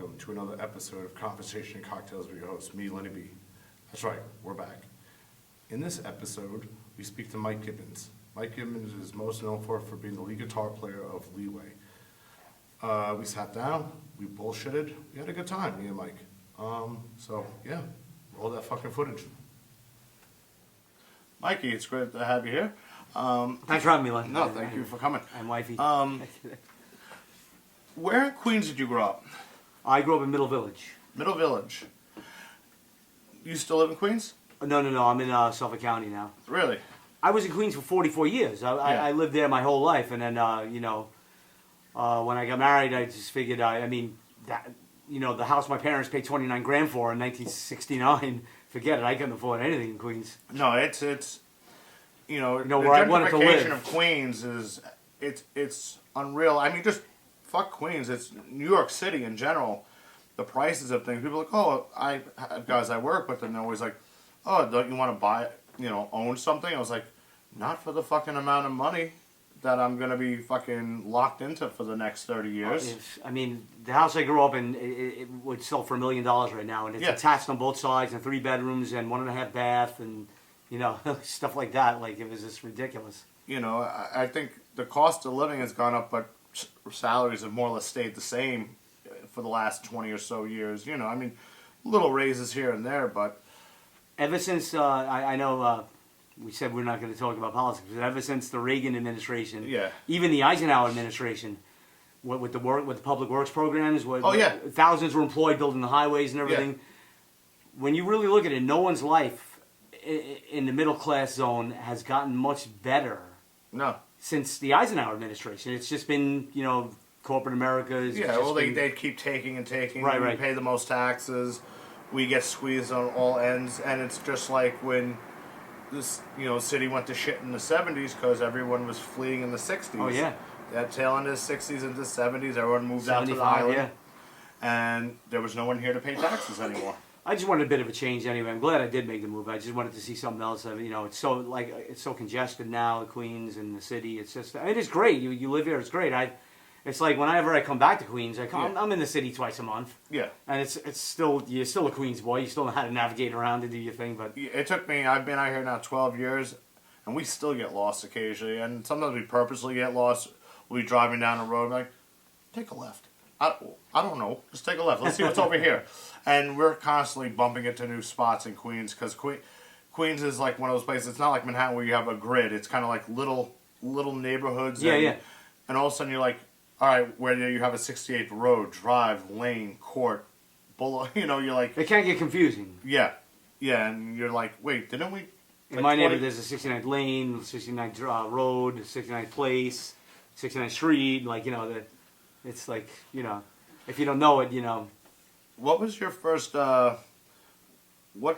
welcome to another episode of Conversation and Cocktails with your host, me, Lenny B. That's right, we're back. In this episode, we speak to Mike Gibbons. Mike Gibbons is most known for being the lead guitar player of Leeway. We sat down, we bullshitted, we had a good time, me and Mike. So yeah, roll that fucking footage. Mikey, it's great to have you here. Thanks for having me, Len. No, thank you for coming. I'm wifey. Where in Queens did you grow up? I grew up in Middle Village. Middle Village. You still live in Queens? No, I'm in Suffolk County now. Really? I was in Queens for 44 years. I lived there my whole life, and then when I got married, I just figured the house my parents paid $29,000 for in 1969. Forget it, I couldn't afford anything in Queens. No, it's the where I wanted to live. gentrification of Queens is it's unreal. I mean, just fuck Queens. It's New York City in general. The prices of things. People are like, oh, I have guys I work with, and they're always like, oh, don't you want to buy, own something? I was like, not for the fucking amount of money that I'm gonna be fucking locked into for the next 30 years. The house I grew up in, it would sell for $1 million right now, and it's attached on both sides, and 3 bedrooms and 1.5 bath, and stuff like that. Like, it was just ridiculous. I think the cost of living has gone up, but salaries have more or less stayed the same for the last 20 or so years. Little raises here and there, but ever since I know we said we're not going to talk about politics, but ever since the Reagan administration, even the Eisenhower administration, with the public works programs, thousands were employed building the highways and everything. Yeah. When you really look at it, no one's life in the middle class zone has gotten much better. No. Since the Eisenhower administration, it's just been corporate America. They keep taking and taking. Right. We pay the most taxes. We get squeezed on all ends, and it's just like when this city went to shit in the 70s because everyone was fleeing in the 60s. Oh yeah. That tail end of the 60s into the 70s, everyone moved out to the island, and there was no one here to pay taxes anymore. I just wanted a bit of a change anyway. I'm glad I did make the move. I just wanted to see something else. It's so congested now, the Queens and the city. It's just, it is great. You live here, it's great. It's like whenever I come back to Queens, I'm in the city twice a month. Yeah. And it's still, you're still a Queens boy. You still know how to navigate around and do your thing. But it took me, I've been out here now 12 years, and we still get lost occasionally. And sometimes we purposely get lost. We'll be driving down the road and be like, take a left. I don't know. Just take a left. Let's see what's over here. And we're constantly bumping into new spots in Queens because Queens is like one of those places. It's not like Manhattan where you have a grid. It's kind of like little neighborhoods. And all of a sudden you're like, all right, where you have a 68th road, drive, lane, court, boulevard. You're like... It can get confusing. Yeah. Yeah, and you're like, wait, didn't we... In my neighborhood, there's a 69th lane, 69th road, 69th place, 69th street. It's like, if you don't know it, What was your first, what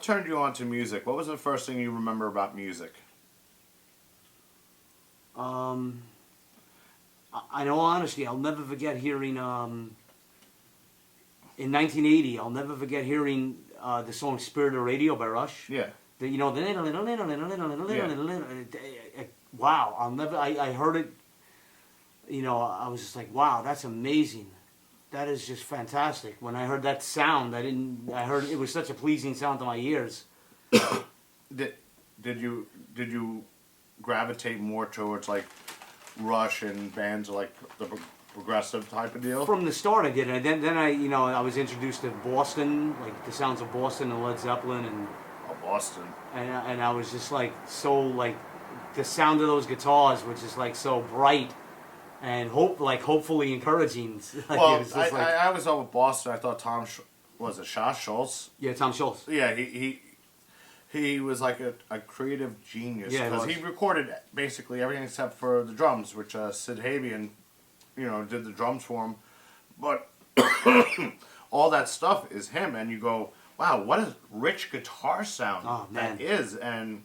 turned you on to music? What was the first thing you remember about music? I know, honestly, I'll never forget hearing, in 1980, I'll never forget hearing the song Spirit of Radio by Rush. Yeah. Wow, I heard it, I was just like, wow, that's amazing. That is just fantastic. When I heard that sound, I heard it was such a pleasing sound to my ears. Did you gravitate more towards like Rush and bands like the progressive type of deal? From the start I did, and then I was introduced to Boston, like the sounds of Boston and Led Zeppelin and Boston. And I was just like the sound of those guitars was just like so bright. And hopefully encouraging. Well, I was over Boston. I thought Tom Schultz? Yeah, Tom Schultz. Yeah, he was like a creative genius. Yeah, because he recorded basically everything except for the drums, which Sid Havian, did the drums for him. But all that stuff is him, and you go, wow, what a rich guitar sound that is, and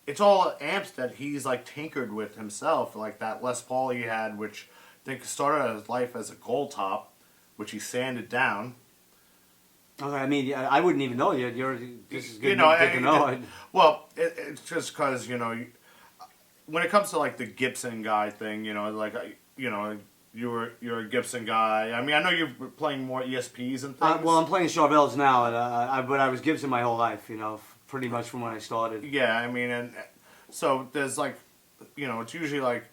it's all amps that he's like tinkered with himself, like that Les Paul he had, which I think started his life as a gold top, which he sanded down. Okay, I wouldn't even know you. This is good, good to know. Well, it's just because when it comes to like the Gibson guy thing, you're a Gibson guy. I mean, I know you're playing more ESPs and things. Well, I'm playing Charvels now, and but I was Gibson my whole life. Pretty much from when I started. Yeah, I mean, and so there's like, it's usually like,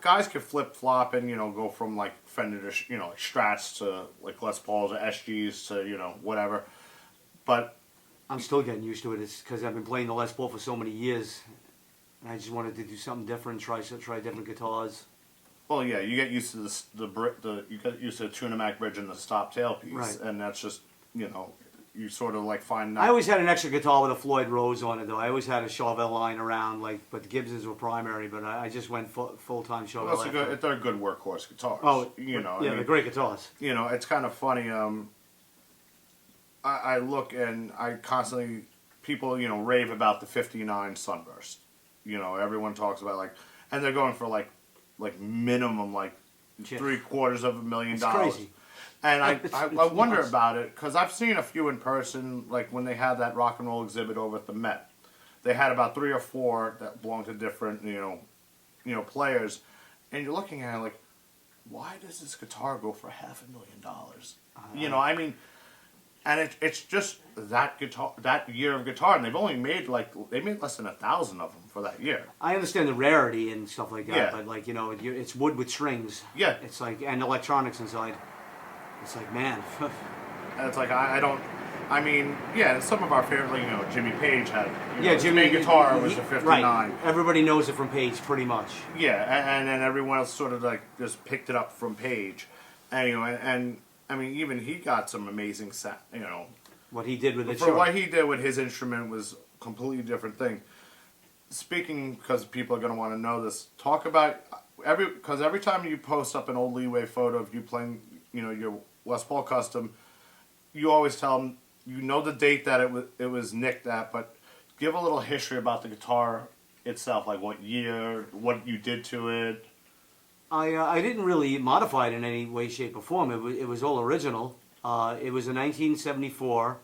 guys can flip flop and go from like Fender to like Strats to like Les Pauls or SGs to whatever, but I'm still getting used to it. It's because I've been playing the Les Paul for so many years, and I just wanted to do something different, try different guitars. Well, yeah, you get used to you get used to the Tuna-Mac bridge and the stop tailpiece, right. And that's just you sort of like find. I always had an extra guitar with a Floyd Rose on it, though. I always had a Charvel line around, but the Gibsons were primary. But I just went full-time Charvel. Well, they're good workhorse guitars. Oh, they're great guitars. It's kind of funny. I look and I constantly people rave about the '59 Sunburst. Everyone talks about and they're going for like minimum $750,000. It's crazy. And I wonder about it because I've seen a few in person, like when they had that rock and roll exhibit over at the Met. They had about 3 or 4 that belonged to different, players, and you're looking at it like, why does this guitar go for $500,000? I mean, and it's just that guitar, that year of guitar, and they've only made less than 1,000 of them for that year. I understand the rarity and stuff like that, Yeah. but it's wood with strings. Yeah. It's and electronics inside. It's like, man. And it's like, I don't, I mean, yeah, some of our favorite, Jimmy Page had, his main guitar was a 59. Right. Everybody knows it from Page, pretty much. Yeah, and then everyone else sort of just picked it up from Page. And I mean, even he got some amazing sound, What he did with it. For what he did with his instrument was a completely different thing. Speaking, because people are going to want to know this, talk about, because every time you post up an old Leeway photo of you playing, your Les Paul Custom, you always tell them, the date that it was nicked at, but give a little history about the guitar itself, like what year, what you did to it. I didn't really modify it in any way, shape, or form. It was all original. It was a 1974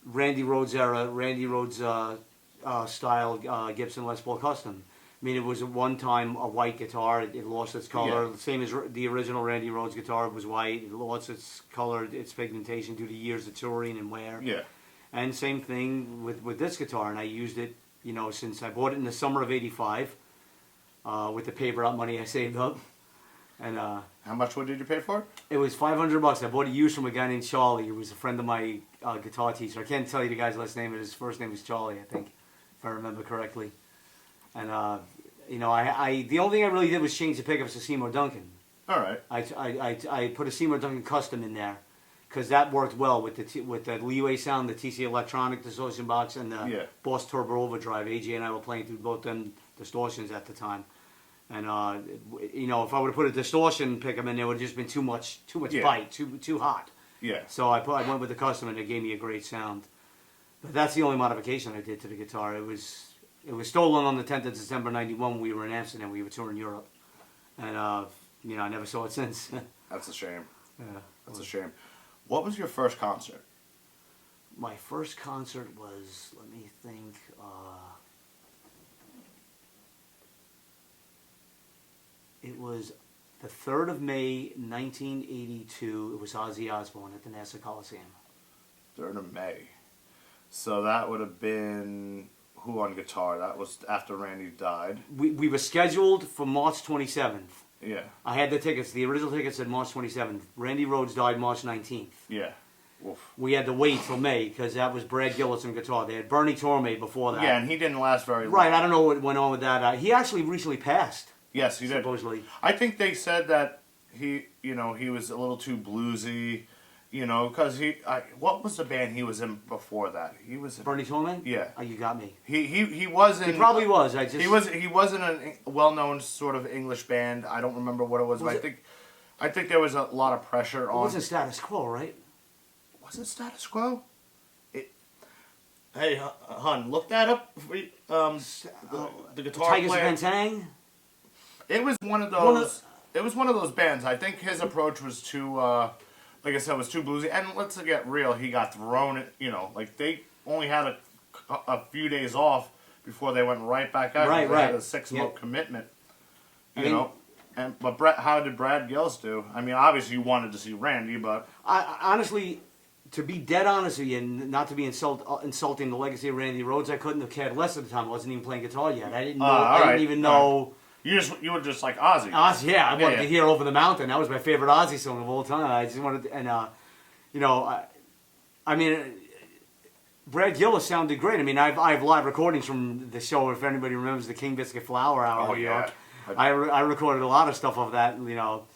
Randy Rhoads era, Randy Rhoads style Gibson Les Paul Custom. I mean, it was at one time a white guitar. It lost its color. Yeah. Same as the original Randy Rhoads guitar was white. It lost its color, its pigmentation due to years of touring and wear. Yeah. And same thing with this guitar. And I used it, since I bought it in the summer of '85 with the paper out money I saved up. And how much did you pay for it? It was $500. I bought it used from a guy named Charlie, who was a friend of my guitar teacher. I can't tell you the guy's last name, but his first name was Charlie, I think, if I remember correctly. And I the only thing I really did was change the pickups to Seymour Duncan. All right. I put a Seymour Duncan Custom in there because that worked well with the Leeway sound, the TC Electronic distortion box, and the Boss Turbo Overdrive. AJ and I were playing through both them distortions at the time. And if I would have put a distortion pickup in there, it would have just been too much bite, too hot. Yeah. So I went with the Custom, and it gave me a great sound. But that's the only modification I did to the guitar. It was stolen on the 10th of December '91 when we were in Amsterdam. We were touring Europe, and I never saw it since. That's a shame. Yeah, that's a shame. What was your first concert? My first concert was, let me think. It was the 3rd of May, 1982. It was Ozzy Osbourne at the Nassau Coliseum. 3rd of May. So that would have been who on guitar? That was after Randy died. We were scheduled for March 27th. Yeah. I had the tickets. The original tickets said March 27th. Randy Rhoads died March 19th. Yeah. Oof. We had to wait till May because that was Brad Gillis on guitar. They had Bernie Torme before that. Yeah, and he didn't last very long. Right, I don't know what went on with that. He actually recently passed. Yes, he did. Supposedly. I think they said that he was a little too bluesy, because what was the band he was in before that? He was in, Bernie Torme? Yeah. Oh, you got me. He wasn't. He probably was. He wasn't a well-known sort of English band. I don't remember what it was, but I think there was a lot of pressure on. It wasn't Status Quo, right? Was it Status Quo? Hey, hon, look that up. The guitar Tigers player. of Pantang? It was one of those. It was one of those bands. I think his approach was too, like I said, was too bluesy. And let's get real, he got thrown. They only had a few days off before they went right back out. Right, they right. had a 6-month commitment. I You mean, know, but how did Brad Gillis do? I mean, obviously you wanted to see Randy, but I honestly, to be dead honest with you, and not to be insulting the legacy of Randy Rhoads, I couldn't have cared less at the time. I wasn't even playing guitar yet. I didn't know. I didn't even know. You were just like Ozzy. Ozzy, yeah, I wanted to hear "Over the Mountain." That was my favorite Ozzy song of all time. I just wanted, to, and you know, I mean, Brad Gillis sounded great. I mean, I have live recordings from the show. If anybody remembers the King Biscuit Flower Hour in New York, I recorded a lot of stuff of that. You know,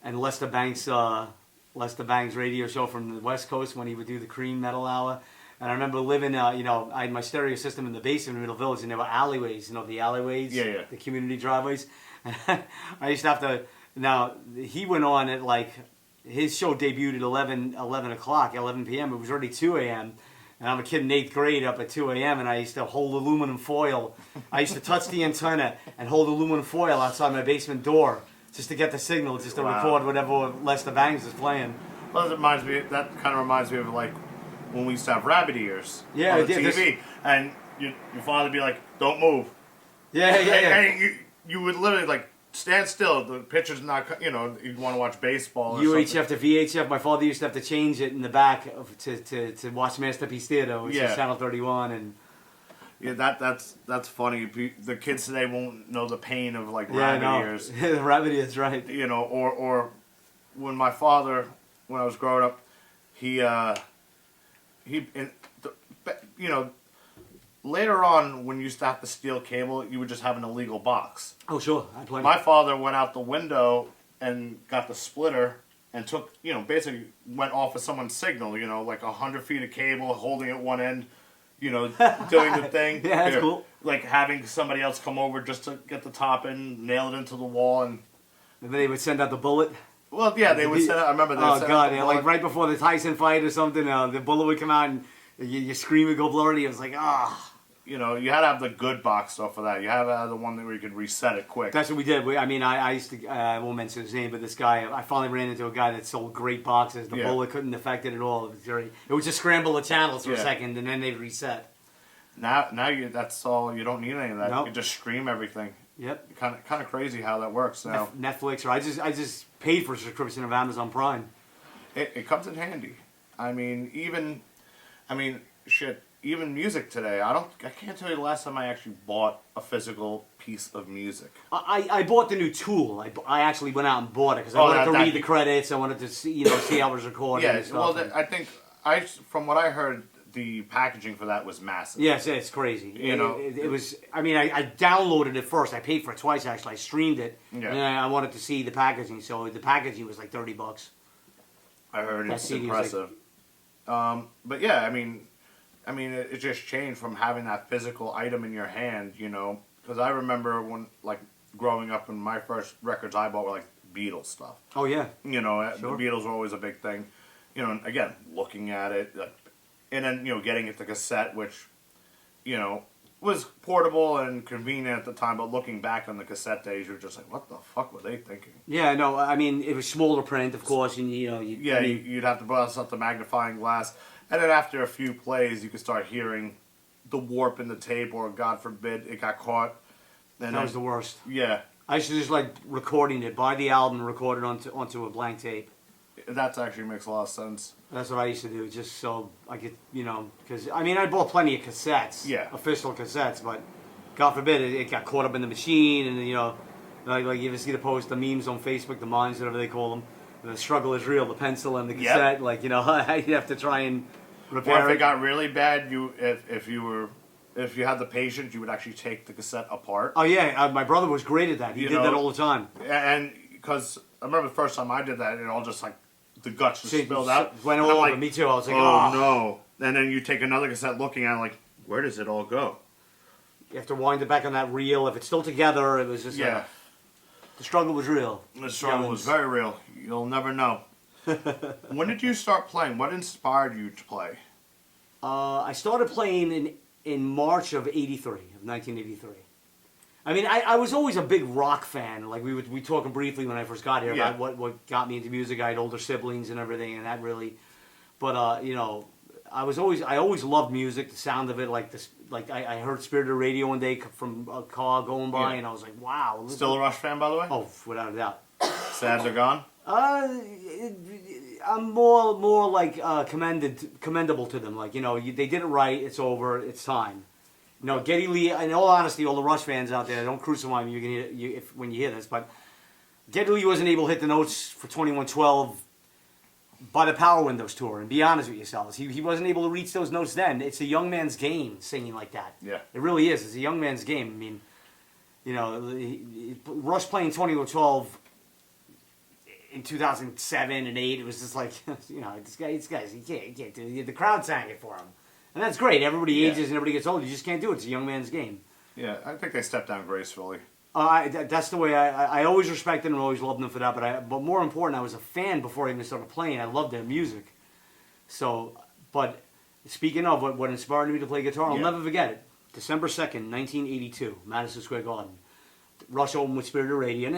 and Lester Banks' radio show from the West Coast when he would do the Cream Metal Hour. And I remember living, you know, I had my stereo system in the basement in Middle Village, and there were alleyways, you know, the alleyways, the community driveways. And I used to have to, now, he went on at like, his show debuted at 11 p.m. It was already 2 a.m. And I'm a kid in 8th grade up at 2 a.m. and I used to hold aluminum foil. I used to touch the antenna and hold aluminum foil outside my basement door just to get the signal, just to record whatever Lester Bangs was playing. Well, that kind of reminds me of like when we used to have rabbit ears on the TV, and your father would be like, "Don't move." Yeah. And you would literally like stand still. The pitcher's not, you know, you'd want to watch baseball. Or UHF to VHF. My father used to have to change it in the back to watch Masterpiece Theater, which is Channel 31, and. Yeah, that's funny. The kids today won't know the pain of like rabbit ears. The rabbit ears, right? You know, or when my father, when I was growing up, you know, later on when you used to have to steal cable, you would just have an illegal box. Oh, sure. My father went out the window and got the splitter and took, you know, basically went off of someone's signal, you know, like 100 feet of cable, holding at one end, you know, doing the thing. Yeah, that's cool. Like having somebody else come over just to get the top in, nail it into the wall, and then they would send out the bullet. Well, yeah, they would send out. I remember they would send out the bullet. Like right before the Tyson fight or something, the bullet would come out and your screen would go blurry. It was like, You know, you had to have the good box stuff for that. You had to have the one where you could reset it quick. That's what we did. I used to, I won't mention his name, but this guy, I finally ran into a guy that sold great boxes. The bullet couldn't affect it at all. It would just scramble the channels for a second, and then they'd reset. Now that's all. You don't need any of that. Nope. You just stream everything. Yep. Kind of crazy how that works now. Netflix, or I just paid for a subscription of Amazon Prime. It comes in handy. I mean, even music today. I can't tell you the last time I actually bought a physical piece of music. I bought the new Tool. I actually went out and bought it because I wanted to read the credits. I wanted to see how it was recorded. Yeah. And stuff. Well, I think from what I heard, the packaging for that was massive. Yes, it's crazy. It was. I mean, I downloaded it first. I paid for it twice actually. I streamed it, and I wanted to see the packaging. So the packaging was like $30. I heard it's impressive. But yeah, I mean, it just changed from having that physical item in your hand, you know. Because I remember when, like, growing up, and my first records I bought were like Beatles stuff. Oh yeah. You know, sure. The Beatles were always a big thing. You know, and again, looking at it. And then, you know, getting it to cassette, which, you know, was portable and convenient at the time, but looking back on the cassette days, you're just like, what the fuck were they thinking? Yeah, no, I mean, it was smaller print, of course, and, you know... you'd have to bust out the magnifying glass, and then after a few plays, you could start hearing the warp in the tape, or, God forbid, it got caught. And that was the worst. Yeah. I used to just like recording it, buy the album, record it onto a blank tape. That actually makes a lot of sense. That's what I used to do, just so I could, you know, because, I mean, I bought plenty of cassettes, official cassettes, but God forbid it got caught up in the machine, and, you know, like you ever see the memes on Facebook, the mines, whatever they call them, the struggle is real, the pencil and the cassette, like, you know, you have to try and repair it. Or if it got really bad, if you had the patience, you would actually take the cassette apart. Oh, yeah, my brother was great at that. He did that all the time. And because I remember the first time I did that, it all just like, the guts just spilled out. Went all over. Me too. I was like, oh no. And then you take another cassette looking at it like, where does it all go? You have to wind it back on that reel. If it's still together, it was just the struggle was real. The struggle was very real. You'll never know. When did you start playing? What inspired you to play? I started playing in March of 1983. I mean, I was always a big rock fan. Like, we talking briefly when I first got here about what got me into music. I had older siblings and everything, and that really... But, you know, I always loved music, the sound of it, like this. Like I heard Spirit of the Radio one day from a car going by, and I was like, wow. Still a Rush fan, by the way? Oh, without a doubt. Sad they're gone? I'm more like commendable to them. Like, they did it right. It's over. It's time. Geddy Lee. In all honesty, all the Rush fans out there, don't crucify me. You can hear when you hear this, but Geddy Lee wasn't able to hit the notes for 2112 by the Power Windows tour. And be honest with yourselves, he wasn't able to reach those notes then. It's a young man's game singing like that. Yeah, it really is. It's a young man's game. I mean, Rush playing 2112. In 2007 and 8, it was just like, these guys, he can't do it. The crowd sang it for him. And that's great. Everybody ages and everybody gets old. You just can't do it. It's a young man's game. Yeah, I think they stepped down gracefully. That's the way I always respected and always loved them for that. But more important, I was a fan before I even started playing. I loved their music. So, but speaking of what inspired me to play guitar, I'll never forget it. December 2nd, 1982, Madison Square Garden. Rush opened with Spirit of the Radio.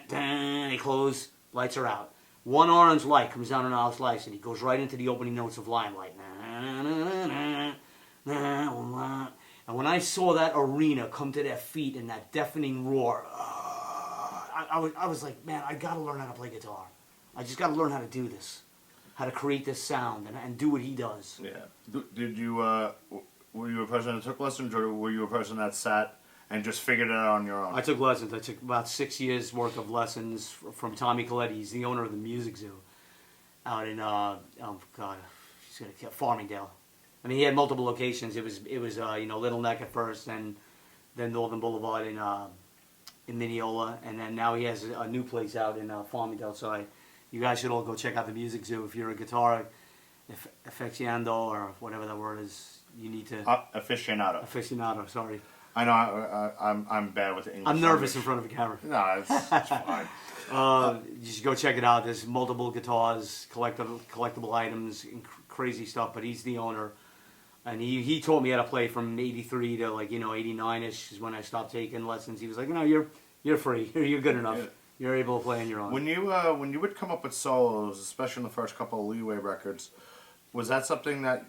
They close. Lights are out. One orange light comes down on our slice, and he goes right into the opening notes of Limelight. And when I saw that arena come to their feet in that deafening roar, I was like, man, I got to learn how to play guitar. I just got to learn how to do this, how to create this sound and do what he does. Yeah. Did you? Were you a person that took lessons, or were you a person that sat and just figured it out on your own? I took lessons. I took about 6 years worth of lessons from Tommy Coletti. He's the owner of the Music Zoo out in Farmingdale. I mean, he had multiple locations. It was Little Neck at first, and then Northern Boulevard in Mineola, and then now he has a new place out in Farmingdale. So you guys should all go check out the Music Zoo if you're a guitar aficionado or whatever that word is. You need to aficionado. Sorry. I know I'm bad with the English. I'm nervous in front of a camera. No, it's fine. You should go check it out. There's multiple guitars, collectible items, crazy stuff. But he's the owner, and he taught me how to play from '83 to 89ish is when I stopped taking lessons. He was like, you're free. You're good enough. Yeah. You're able to play on your own. When you would come up with solos, especially in the first couple of Leeway records, was that something that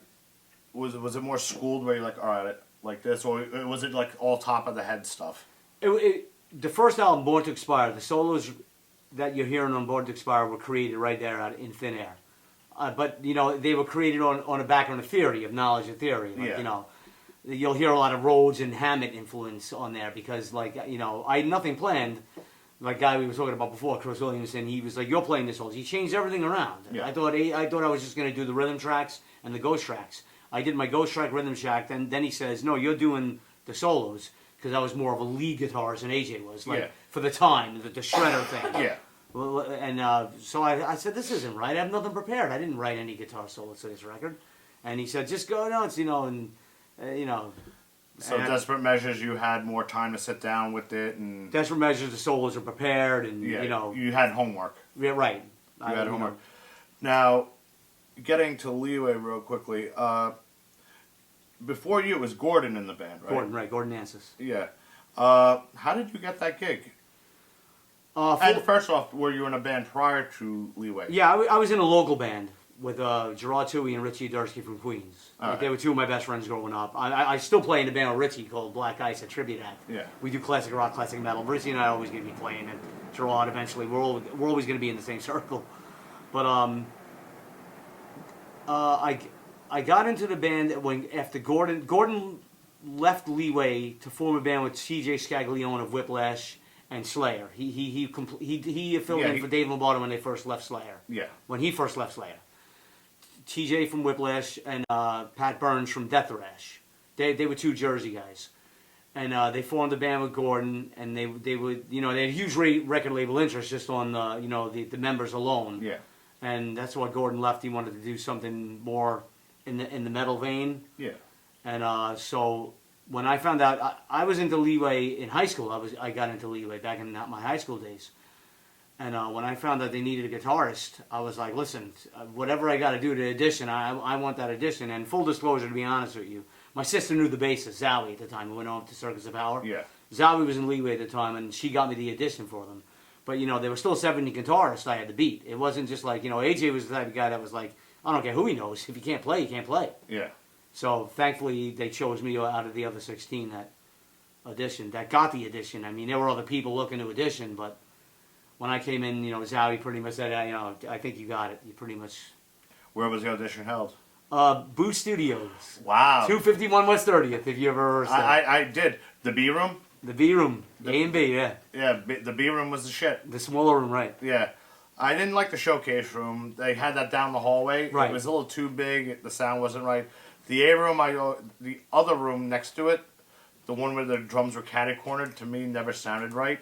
was it more schooled where you're like, all right, like this, or was it like all top of the head stuff? The first album, Born to Expire, the solos that you're hearing on Born to Expire were created right there in thin air. But they were created on a background of theory, of knowledge of theory. You'll hear a lot of Rhodes and Hammett influence on there because I had nothing planned. Like guy we were talking about before, Chris Williamson, he was like, "You're playing this solos." He changed everything around. Yeah. I thought I was just going to do the rhythm tracks and the ghost tracks. I did my ghost track rhythm track, then he says, "No, you're doing the solos," because I was more of a lead guitarist than AJ was, for the time, the shredder thing. Yeah. Well, and so I said, "This isn't right. I have nothing prepared. I didn't write any guitar solos to this record." And he said, "Just go nuts, So Desperate Measures, you had more time to sit down with it, and Desperate Measures, the solos are prepared, and you had homework. Yeah, right. You had homework. Now, getting to Leeway real quickly. Before you, it was Gordon in the band, right? Gordon Ansis. Yeah. How did you get that gig? And first off, were you in a band prior to Leeway? Yeah, I was in a local band with Gerard Toohey and Richie Dursky from Queens. They were two of my best friends growing up. I still play in a band with Richie called Black Ice, a tribute act. Yeah. We do classic rock, classic metal. Richie and I are always going to be playing, and Gerard eventually. We're always going to be in the same circle. But I got into the band after Gordon left Leeway to form a band with TJ Scaglione of Whiplash and Slayer. He filled in for Dave Lombardo when they first left Slayer. Yeah. When he first left Slayer. TJ from Whiplash and Pat Burns from Death Thrash. They were two Jersey guys. And they formed a band with Gordon, and they would they had huge record label interest just on the members alone. Yeah. And that's why Gordon left. He wanted to do something more in the metal vein. Yeah. And so when I found out, I was into Leeway in high school. I got into Leeway back in my high school days. And when I found out they needed a guitarist, I was like, listen, whatever I got to do to audition, I want that audition. And full disclosure, to be honest with you, my sister knew the bassist, Zowie, at the time, who went on to Circus of Power. Yeah. Zowie was in Leeway at the time, and she got me the audition for them. But, there were still 70 guitarists I had to beat. It wasn't just like, AJ was the type of guy that was like, I don't care who he knows. If you can't play, you can't play. Yeah. So thankfully, they chose me out of the other 16 that auditioned, that got the audition. I mean, there were other people looking to audition, but when I came in, Zowie pretty much said, I think you got it. You pretty much. Where was the audition held? Boo Studios. Wow. 251 West 30th, if you ever heard that. I did. The B room? The B room. A and B, yeah. Yeah, the B room was the shit. The smaller room, right. Yeah. I didn't like the showcase room. They had that down the hallway. Right. It was a little too big. The sound wasn't right. The A room, the other room next to it, the one where the drums were catty-cornered, to me never sounded right.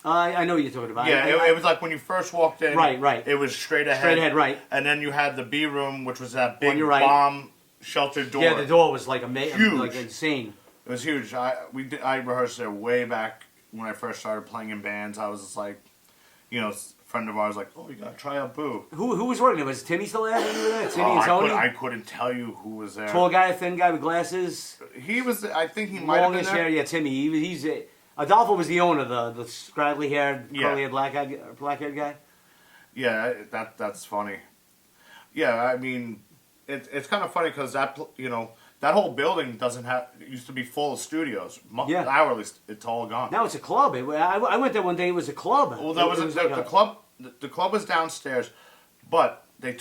I know what you're talking about. Yeah, it was like when you first walked in. Right. It was straight ahead. Straight ahead, right. And then you had the B room, which was that big right. bomb-sheltered door. Yeah, the door was like huge. Like insane. It was huge. I rehearsed there way back when I first started playing in bands. I was just like, a friend of ours like, oh, you gotta try out Boo. Who was working there? Was Timmy still there? Timmy and Tony? I couldn't tell you who was there. Tall guy, thin guy with glasses. He was. I think he might have been there. Hair, yeah, Timmy. He's Adolfo was the owner, the scraggly haired, curly haired, black haired guy. Yeah, that's funny. Yeah, I mean, it's kind of funny because that whole building it used to be full of studios. Yeah. Now it's all gone. Now it's a club. I went there one day. It was a club. Well, the club. The club was downstairs, but they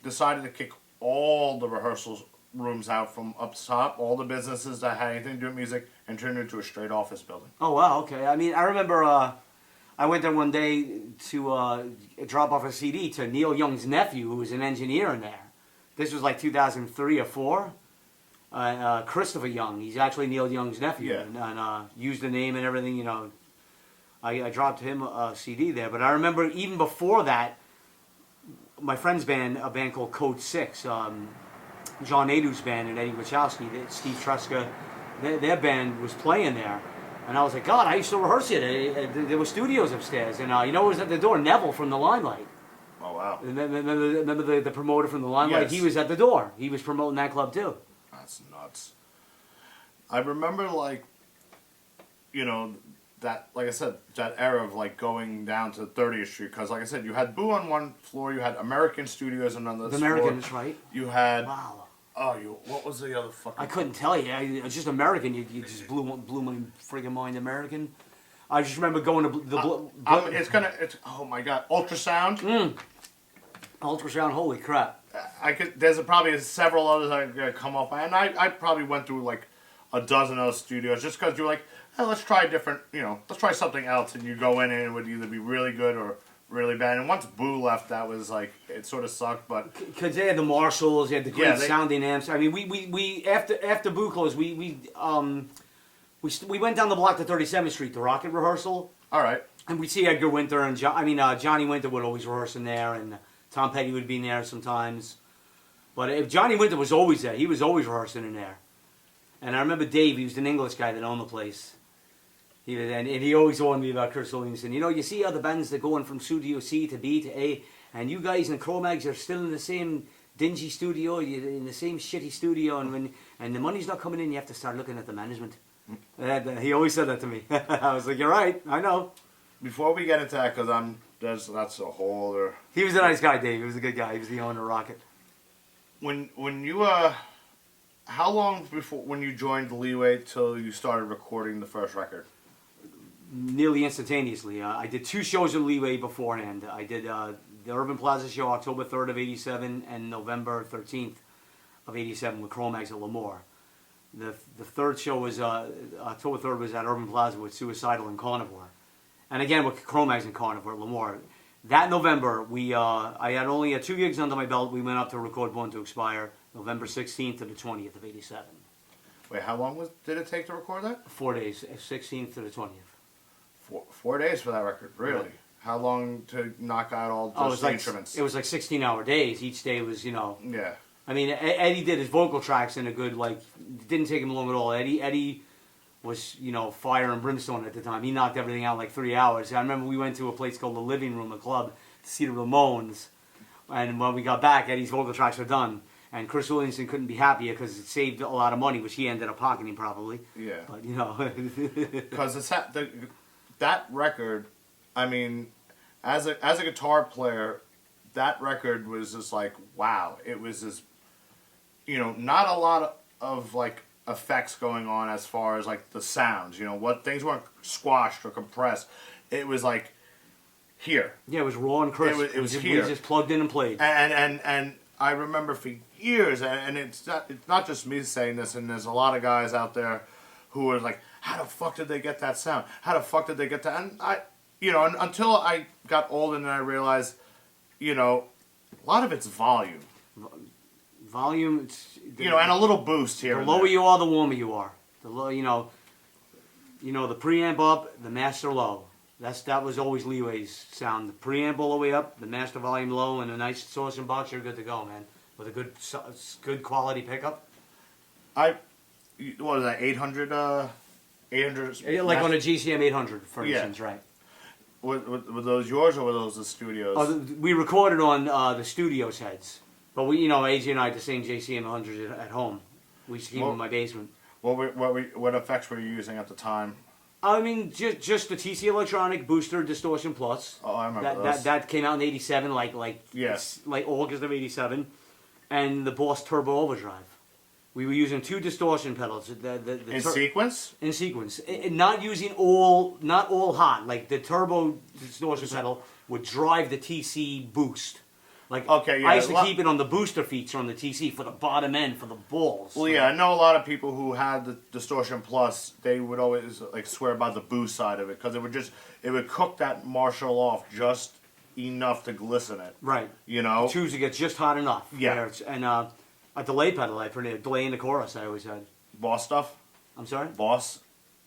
decided to kick all the rehearsals rooms out from up top, all the businesses that had anything to do with music, and turned it into a straight office building. Oh wow, okay. I mean, I remember I went there one day to drop off a CD to Neil Young's nephew, who was an engineer in there. This was like 2003 or 4. Christopher Young. He's actually Neil Young's nephew, and used the name and everything. I dropped him a CD there, but I remember even before that, my friend's band, a band called Code 6, John Nadu's band and Eddie Wachowski, Steve Tresca, their band was playing there. And I was like, God, I used to rehearse it. There were studios upstairs. And who was at the door? Neville from the Limelight. Oh, wow. Remember the promoter from the Limelight? Yes. He was at the door. He was promoting that club, too. That's nuts. I remember, that, like I said, that era of, going down to 30th Street. Because, like I said, you had Boo on one floor. You had American Studios on another floor. The Americans, right? You had... Wow. What was the other fucking... I couldn't tell you. It's just American. You just blew my friggin' mind. American. I just remember going to the... oh my God. Ultrasound. Ultrasound. Holy crap. There's probably several others that are going to come up. And I probably went through a dozen other studios just because you're like, hey, let's try a different, let's try something else. And you go in and it would either be really good or really bad. And once Boo left, that was it sort of sucked. But because they had the Marshalls, they had the great sounding amps. I mean, we after Boo closed, we went down the block to 37th Street, the Rocket rehearsal. All right. And we'd see Edgar Winter and Johnny Winter would always rehearse in there, and Tom Petty would be in there sometimes. But if Johnny Winter was always there, he was always rehearsing in there. And I remember Dave, he was an English guy that owned the place. And he always warned me about Chris Williamson. You see other bands that going from studio C to B to A, and you guys in Cro-Mags are still in the same dingy studio, you're in the same shitty studio, and the money's not coming in, you have to start looking at the management. He always said that to me. I was like, you're right, I know. Before we get into that, because that's a whole other... He was a nice guy, Dave. He was a good guy. He was the owner of Rocket. When you, how long before, when you joined Leeway till you started recording the first record? Nearly instantaneously. I did 2 shows in Leeway beforehand. I did the Urban Plaza show October 3rd of 87 and November 13th of 87 with Cro-Mags at Lemoore. The third show was, October 3rd was at Urban Plaza with Suicidal and Carnivore. And again with Cro-Mags and Carnivore at Lemoore. That November, I had only 2 gigs under my belt. We went up to record Born to Expire, November 16th to the 20th of 87. Wait, how long did it take to record that? 4 days, 16th to the 20th. 4 days for that record, really? Right. How long to knock out all those instruments? It was 16-hour days. Each day was, Yeah. I mean, Eddie did his vocal tracks in a good, it didn't take him long at all. Eddie was, fire and brimstone at the time. He knocked everything out in 3 hours. I remember we went to a place called the Living Room, a club, to see the Ramones. And when we got back, Eddie's vocal tracks were done. And Chris Williamson couldn't be happier because it saved a lot of money, which he ended up pocketing probably. Yeah. But, Because that record, I mean, as a guitar player, that record was just like, wow. It was just, not a lot of like effects going on as far as like the sounds. What things weren't squashed or compressed. It was like here. Yeah, it was raw and crisp. It was here. We just plugged in and played. And I remember for years, and it's not just me saying this, and there's a lot of guys out there who are like, how the fuck did they get that sound? How the fuck did they get that? And until I got older and I realized, a lot of it's volume. Volume, and a little boost here. The lower you are, the warmer you are. The low, the preamp up, the master low. That was always Leeway's sound. The preamp all the way up, the master volume low, and a nice distortion box. You're good to go, man. With a good quality pickup. What is that? 800. 800. Like on a GCM 800, for instance, right? Were those yours or were those the studios? Oh, we recorded on the studio's heads, but AJ and I had the same JCM 100 at home. We used to keep them in my basement. What effects were you using at the time? I mean, just the TC Electronic Booster Distortion Plus. Oh, I remember those. That came out in '87, like August of '87, and the Boss Turbo Overdrive. We were using 2 distortion pedals. In sequence? In sequence. Not all hot. Like the turbo distortion pedal would drive the TC boost. Like I used to keep it on the booster feature on the TC for the bottom end, for the balls. Well, yeah, I know a lot of people who had the Distortion Plus, they would always like swear by the boost side of it, because it would cook that Marshall off just enough to glisten it. Right. Choose to get just hot enough. Yeah. And a delay pedal, I put a delay in the chorus. I always had. Boss stuff. I'm sorry. Boss.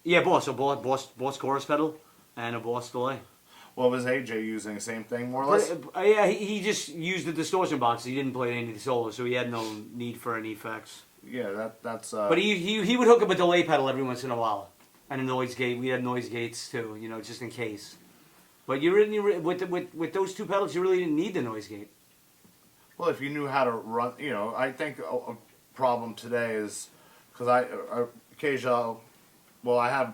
Yeah, Boss. So Boss chorus pedal and a Boss delay. What was AJ using? Same thing, more or less. Yeah, he just used the distortion box. He didn't play any of the solos, so he had no need for any effects. Yeah, that's. But he would hook up a delay pedal every once in a while, and a noise gate. We had noise gates too, just in case. But with those 2 pedals, you really didn't need the noise gate. Well, if you knew how to run, I think a problem today is because I occasionally, I have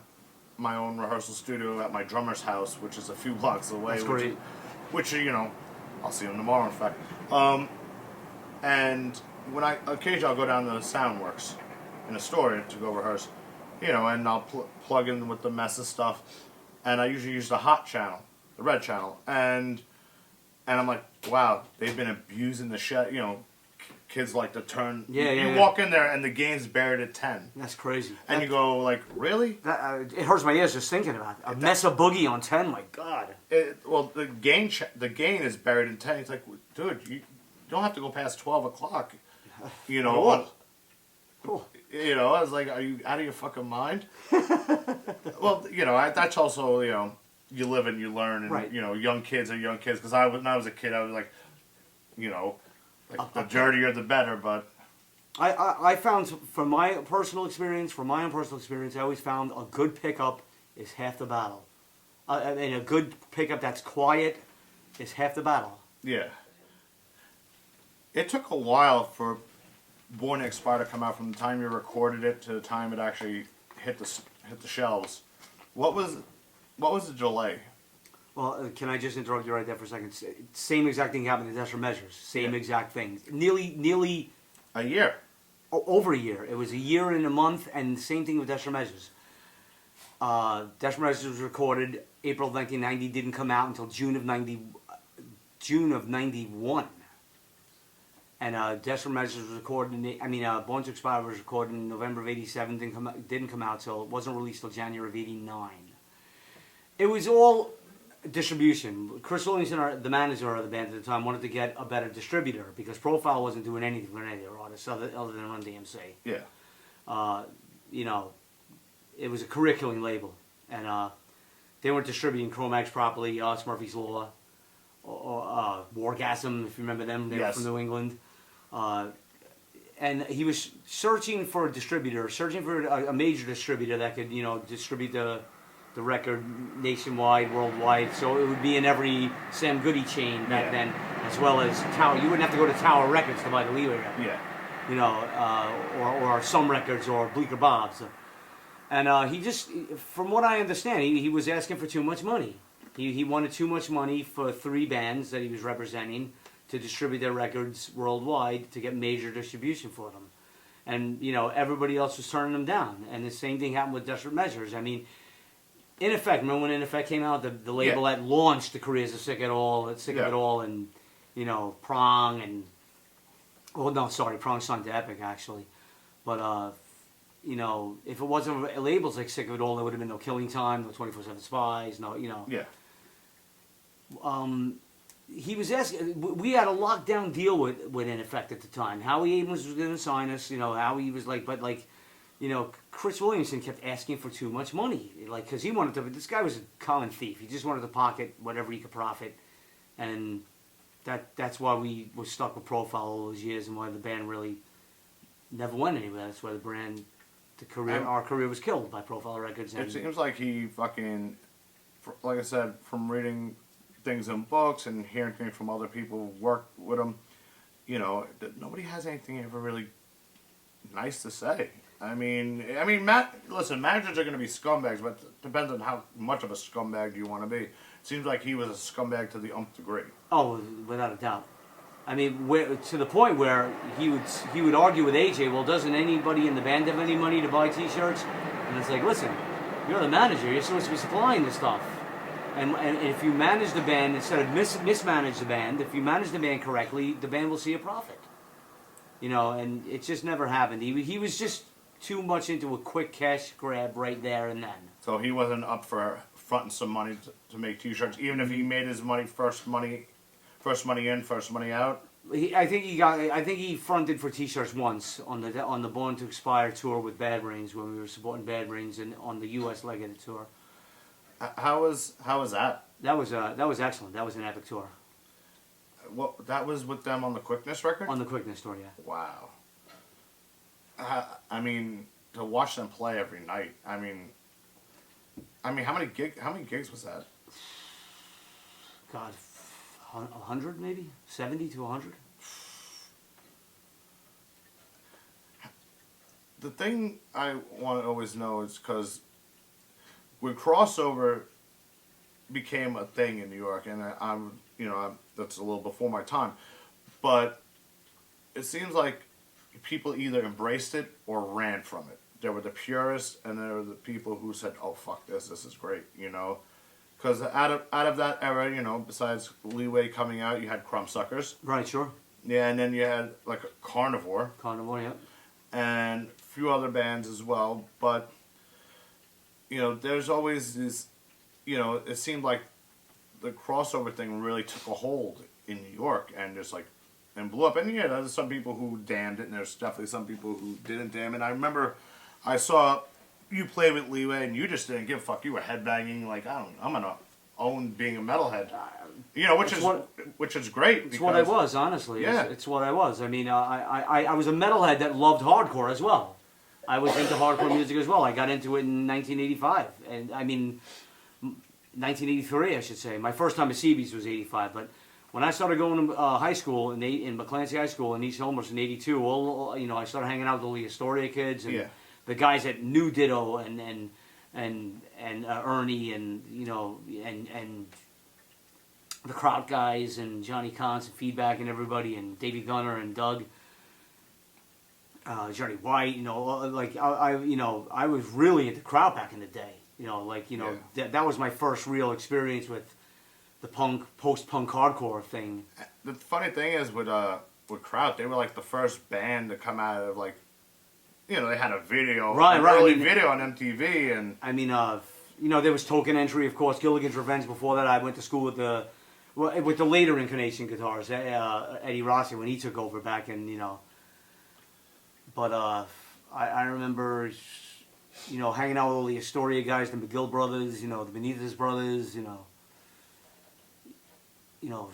my own rehearsal studio at my drummer's house, which is a few blocks away. That's great. Which I'll see him tomorrow, in fact. And when occasionally I'll go down to Soundworks in Astoria to go rehearse, and I'll plug in with the mess of stuff, and I usually use the hot channel, the red channel, and I'm like, wow, they've been abusing the shit. Kids like to turn. You walk in there and the gain's buried at 10. That's crazy. And you go like, really? It hurts my ears just thinking about it. A mess of boogie on 10. My God. Well, the gain is buried in 10. It's like, dude, you don't have to go past 12 o'clock. Cool. I was like, are you out of your fucking mind? Well, that's also you live and you learn, and right. Young kids are young kids. Because when I was a kid, I was like, the dirtier the better. But I found from my own personal experience, I always found a good pickup is half the battle. And a good pickup that's quiet is half the battle. Yeah. It took a while for Born to Expire to come out, from the time you recorded it to the time it actually hit the shelves. What was the delay? Well, can I just interrupt you right there for a second? Same exact thing happened to Desperate Measures. Same exact thing. Nearly a year. Over a year. It was a year and a month, and same thing with Desperate Measures. Desperate Measures was recorded April of 1990, didn't come out until June of 91. And Desperate Measures was recorded. Born to Expire was recorded in November of '87. Didn't come out till, it wasn't released till January of '89. It was all distribution. Chris Williamson, the manager of the band at the time, wanted to get a better distributor because Profile wasn't doing anything for any of their artists other than Run DMC. Yeah. It was a curriculum label, and they weren't distributing Chromax properly. Murphy's Law, or Wargasm, if you remember them, they were from New England. And he was searching for a distributor, searching for a major distributor that could, distribute the record nationwide, worldwide. So it would be in every Sam Goody chain back then, as well as Tower. You wouldn't have to go to Tower Records to buy the Leeway record. Yeah. Or Some Records or Bleecker Bob's. And he just, from what I understand, he was asking for too much money. He wanted too much money for 3 bands that he was representing, to distribute their records worldwide to get major distribution for them. And, you know, everybody else was turning them down. And the same thing happened with Desperate Measures. I mean, In Effect, remember when In Effect came out, the label that launched the careers of Sick of It All, and, you know, Prong, and, well, no, sorry, Prong signed to Epic, actually. But, you know, if it wasn't labels like Sick of It All, there would have been no Killing Time, no 24/7 Spies, no, you know. Yeah. He was asking, we had a lockdown deal with In Effect at the time. Howie Abrams was going to sign us, you know, Howie was like, but like, you know, Chris Williamson kept asking for too much money. Like, because he wanted to, this guy was a common thief. He just wanted to pocket whatever he could profit. And that's why we were stuck with Profile all those years and why the band really never went anywhere. That's why the brand, our career was killed by Profile Records. And it seems like he fucking, like I said, from reading things in books and hearing things from other people who work with him, you know, nobody has anything ever really nice to say. I mean, listen, managers are going to be scumbags, but it depends on how much of a scumbag you want to be. It seems like he was a scumbag to the nth degree. Oh, without a doubt. I mean, to the point where he would argue with AJ, well, doesn't anybody in the band have any money to buy T-shirts? And it's like, listen, you're the manager. You're supposed to be supplying this stuff. And if you manage the band, instead of mismanage the band, if you manage the band correctly, the band will see a profit. You know, and it just never happened. He was just too much into a quick cash grab right there and then. So he wasn't up for fronting some money to make T-shirts, even if he made his money first money in, first money out. I think he fronted for T-shirts once on the Born to Expire tour with Bad Brains when we were supporting Bad Brains and on the U.S. leg of the tour. How was that? That was excellent. That was an epic tour. What, that was with them on the Quickness record? On the Quickness tour, yeah. Wow. I mean, to watch them play every night. I mean, how many gigs was that? God, 100 maybe, 70 to 100. The thing I want to always know is because when crossover became a thing in New York, and that's a little before my time, but it seems like people either embraced it or ran from it. There were the purists, and there were the people who said, "Oh fuck this is great," you know, because out of that era, you know, besides Leeway coming out, you had Crumbsuckers. Right, sure. Yeah, and then you had like Carnivore. Carnivore, yeah. And a few other bands as well, but you know, there's always this, you know, it seemed like the crossover thing really took a hold in New York and just like, and blew up. And yeah, there's some people who damned it, and there's definitely some people who didn't damn it. I remember I saw you play with Leeway, and you just didn't give a fuck. You were headbanging like, I'm gonna own being a metalhead. You know, which is great. It's what I was, honestly. Yeah. It's what I was. I mean, I was a metalhead that loved hardcore as well. I was into hardcore music as well. I got into it in 1985. And I mean, 1983, I should say. My first time at CB's was 85. But when I started going to high school, in McClancy High School in East Homer's in 82, I started hanging out with all the Astoria kids and the guys that knew Ditto and Ernie and, you know, and the Kraut guys and Johnny Cons and Feedback and everybody and Davey Gunner and Doug. Johnny White, you know, like I was really into Kraut back in the day. You know, like, you know, that was my first real experience with the post-punk hardcore thing. The funny thing is with Kraut, they were like the first band to come out of like, you know, they had a video, early video on MTV, and I mean, you know, there was Token Entry, of course, Gilligan's Revenge. Before that, I went to school with the later incarnation guitars, Eddie Rossi, when he took over back in, you know. But I remember, you know, hanging out with all the Astoria guys, the McGill brothers, you know, the Benitez brothers, you know. You know,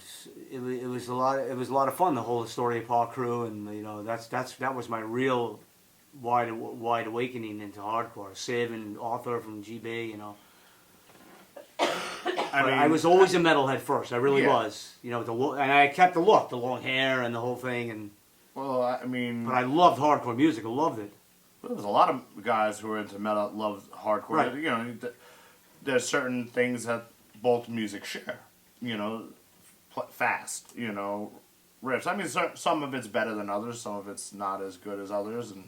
it was a lot of fun, the whole Astoria Park crew, and you know, that was my real wide awakening into hardcore. Siv and Arthur from GB, you know. I was always a metalhead first. I really was. You know, and I kept the look, the long hair, and the whole thing, and. Well, I mean... But I loved hardcore music. I loved it. There was a lot of guys who were into metal that loved hardcore. Right. You know, there's certain things that both music share. You know, fast, you know, rips. I mean, some of it's better than others. Some of it's not as good as others. And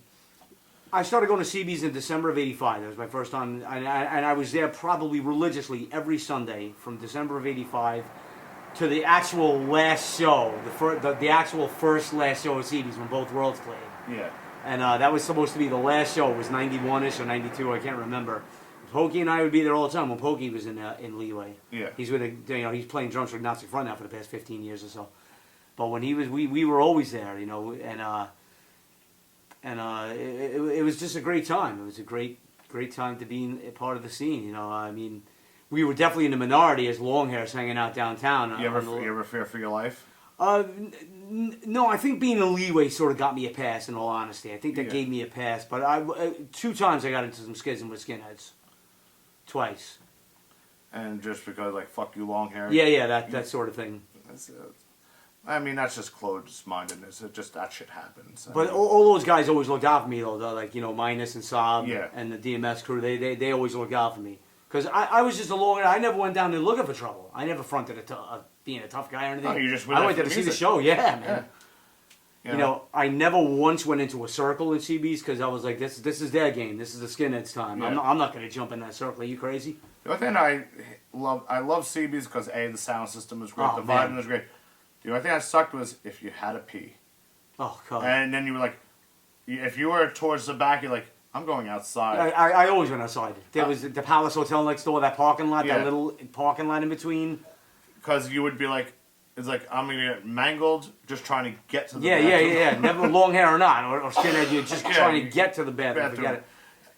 I started going to CB's in December of '85. That was my first time, and I was there probably religiously every Sunday from December of '85 to the actual last show, the actual last show of CB's when both worlds played. Yeah. And that was supposed to be the last show. It was 91-ish or 92, I can't remember. Pokey and I would be there all the time when Pokey was in Leeway. Yeah. He's with he's playing drums for Agnostic Front now for the past 15 years or so. But when he was, we were always there, it was just a great time. It was a great time to be a part of the scene. I mean, we were definitely in the minority as long hairs hanging out downtown. You ever fear for your life? No, I think being in Leeway sort of got me a pass. In all honesty, I think that gave me a pass. But 2 times I got into some schism with skinheads. Twice. And just because, like, fuck you, long hair? Yeah, that sort of thing. I mean, that's just closed-mindedness. That shit happens. But all those guys always looked out for me, though. Like, Minus and Saab and the DMS crew, they always looked out for me. Because I was just a long hair. I never went down there looking for trouble. I never fronted being a tough guy or anything. Oh, you just I went there to see the show, man. Yeah. I never once went into a circle in CB's because I was like, this is their game. This is the skinheads' time. Yeah. I'm not going to jump in that circle. Are you crazy? The other thing I love CB's because the sound system is great, the vibe was great. The only thing that sucked was if you had to pee. Oh, God. And then you were like, if you were towards the back, you're like, I'm going outside. I always went outside. There was the Palace Hotel next door, that parking lot, Yeah. that little parking lot in between. Because you would be like, it's like, I'm going to get mangled just trying to get to the bathroom. Yeah. Never long hair or not, or skinhead, you're just trying to get to the bathroom. Forget it.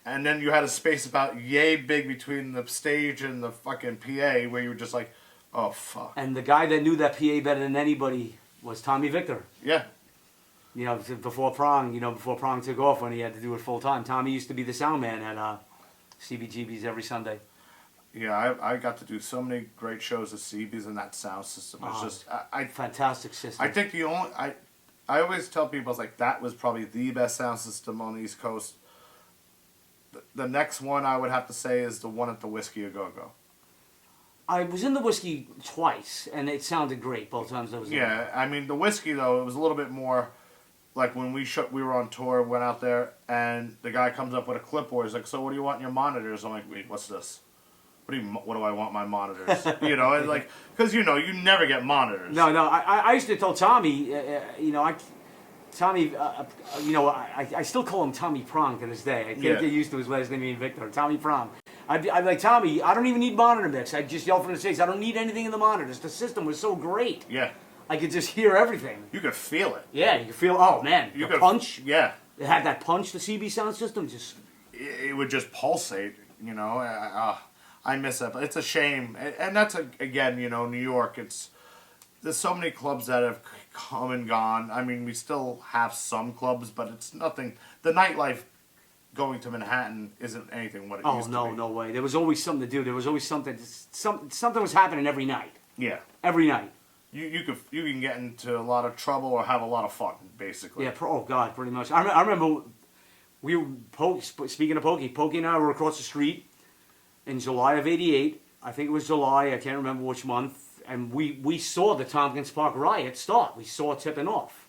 And then you had a space about yay big between the stage and the fucking PA where you were just like, oh, fuck. And the guy that knew that PA better than anybody was Tommy Victor. Yeah. Before Prong took off when he had to do it full time. Tommy used to be the sound man at CBGB's every Sunday. Yeah, I got to do so many great shows at CB's, and that sound system was just fantastic system. I think I always tell people, I was like, that was probably the best sound system on the East Coast. The next one I would have to say is the one at the Whiskey A Go Go. I was in the Whiskey twice, and it sounded great both times I was in. Yeah, I mean the Whiskey though, it was a little bit more like when we were on tour, went out there, and the guy comes up with a clipboard. He's like, "So what do you want in your monitors?" I'm like, "Wait, what's this? What do I want in my monitors?" And like, because you never get monitors. No, I used to tell Tommy, Tommy, I still call him Tommy Prong to this day. I can't get used to his last name being Victor. Tommy Prong. I'd be like, Tommy, I don't even need monitor mix. I'd just yell from the stage, I don't need anything in the monitors. The system was so great. Yeah. I could just hear everything. You could feel it. Yeah, you could feel, oh man, the punch. Yeah. It had that punch, the CB sound system. It would just pulsate, I miss that. But it's a shame. And that's, again, New York, there's so many clubs that have come and gone. I mean, we still have some clubs, but it's nothing. The nightlife going to Manhattan isn't anything what it used to be. Oh, no way. There was always something to do. There was always something was happening every night. Yeah. Every night. You can get into a lot of trouble or have a lot of fun, basically. Yeah, oh God, pretty much. I remember speaking of Pokey and I were across the street in July of '88. I think it was July, I can't remember which month. And we saw the Tompkins Park riot start. We saw it tipping off.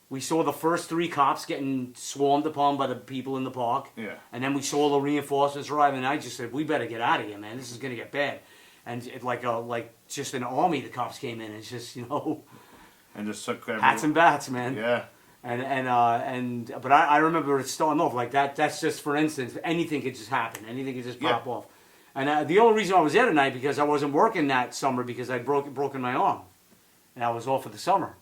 We saw the first 3 cops getting swarmed upon by the people in the park. Yeah. And then we saw the reinforcements arrive, and I just said, we better get out of here, man. This is going to get bad. And like just an army, the cops came in. It's just, And just took hats and bats, man. Yeah. But I remember it starting off like that. That's just, for instance, anything could just happen. Anything could just pop off. And the only reason I was there tonight because I wasn't working that summer because I'd broken my arm. And I was off for the summer.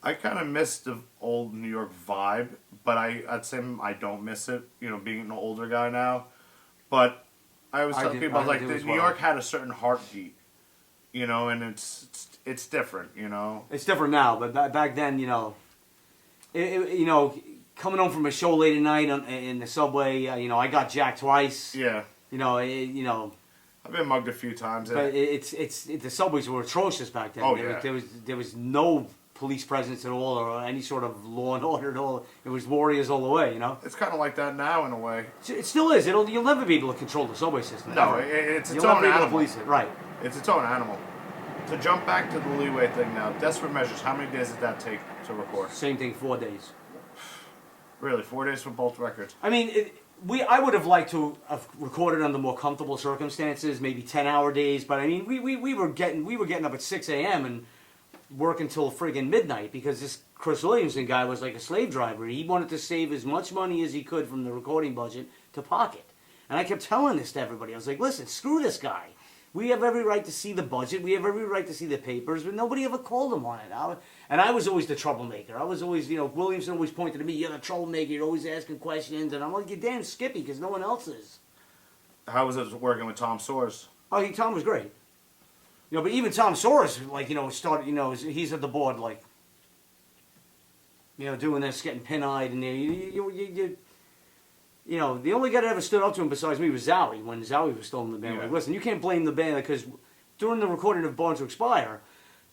I kind of miss the old New York vibe, but I'd say I don't miss it, being an older guy now. But I always tell people, I was like, New York had a certain heartbeat, and it's different, It's different now, but back then, coming home from a show late at night in the subway, I got jacked twice. Yeah. I've been mugged a few times. But the subways were atrocious back then. Oh, There was no police presence at all or any sort of law and order at all. It was warriors all the way, It's kind of like that now in a way. It still is. You'll never be able to control the subway system. No, it's its own animal. Police it. Right. It's its own animal. To jump back to the Leeway thing now, Desperate Measures, how many days did that take to record? Same thing, 4 days. Really, 4 days for both records? I mean, I would have liked to have recorded under more comfortable circumstances, maybe 10-hour days. But I mean, we were getting up at 6 a.m. and working till friggin' midnight because this Chris Williamson guy was like a slave driver. He wanted to save as much money as he could from the recording budget to pocket. And I kept telling this to everybody. I was like, listen, screw this guy. We have every right to see the budget. We have every right to see the papers, but nobody ever called him on it. And I was always the troublemaker. I was always, Williamson always pointed to me, you're the troublemaker, you're always asking questions. And I'm like, you're damn Skippy, because no one else is. How was it working with Tom Soares? Oh, Tom was great. But even Tom Soares, started, he's at the board, doing this, getting pin-eyed, and the only guy that ever stood up to him besides me was Zowie, when Zowie was still in the band. Yeah. Like, listen, you can't blame the band, because during the recording of Born to Expire,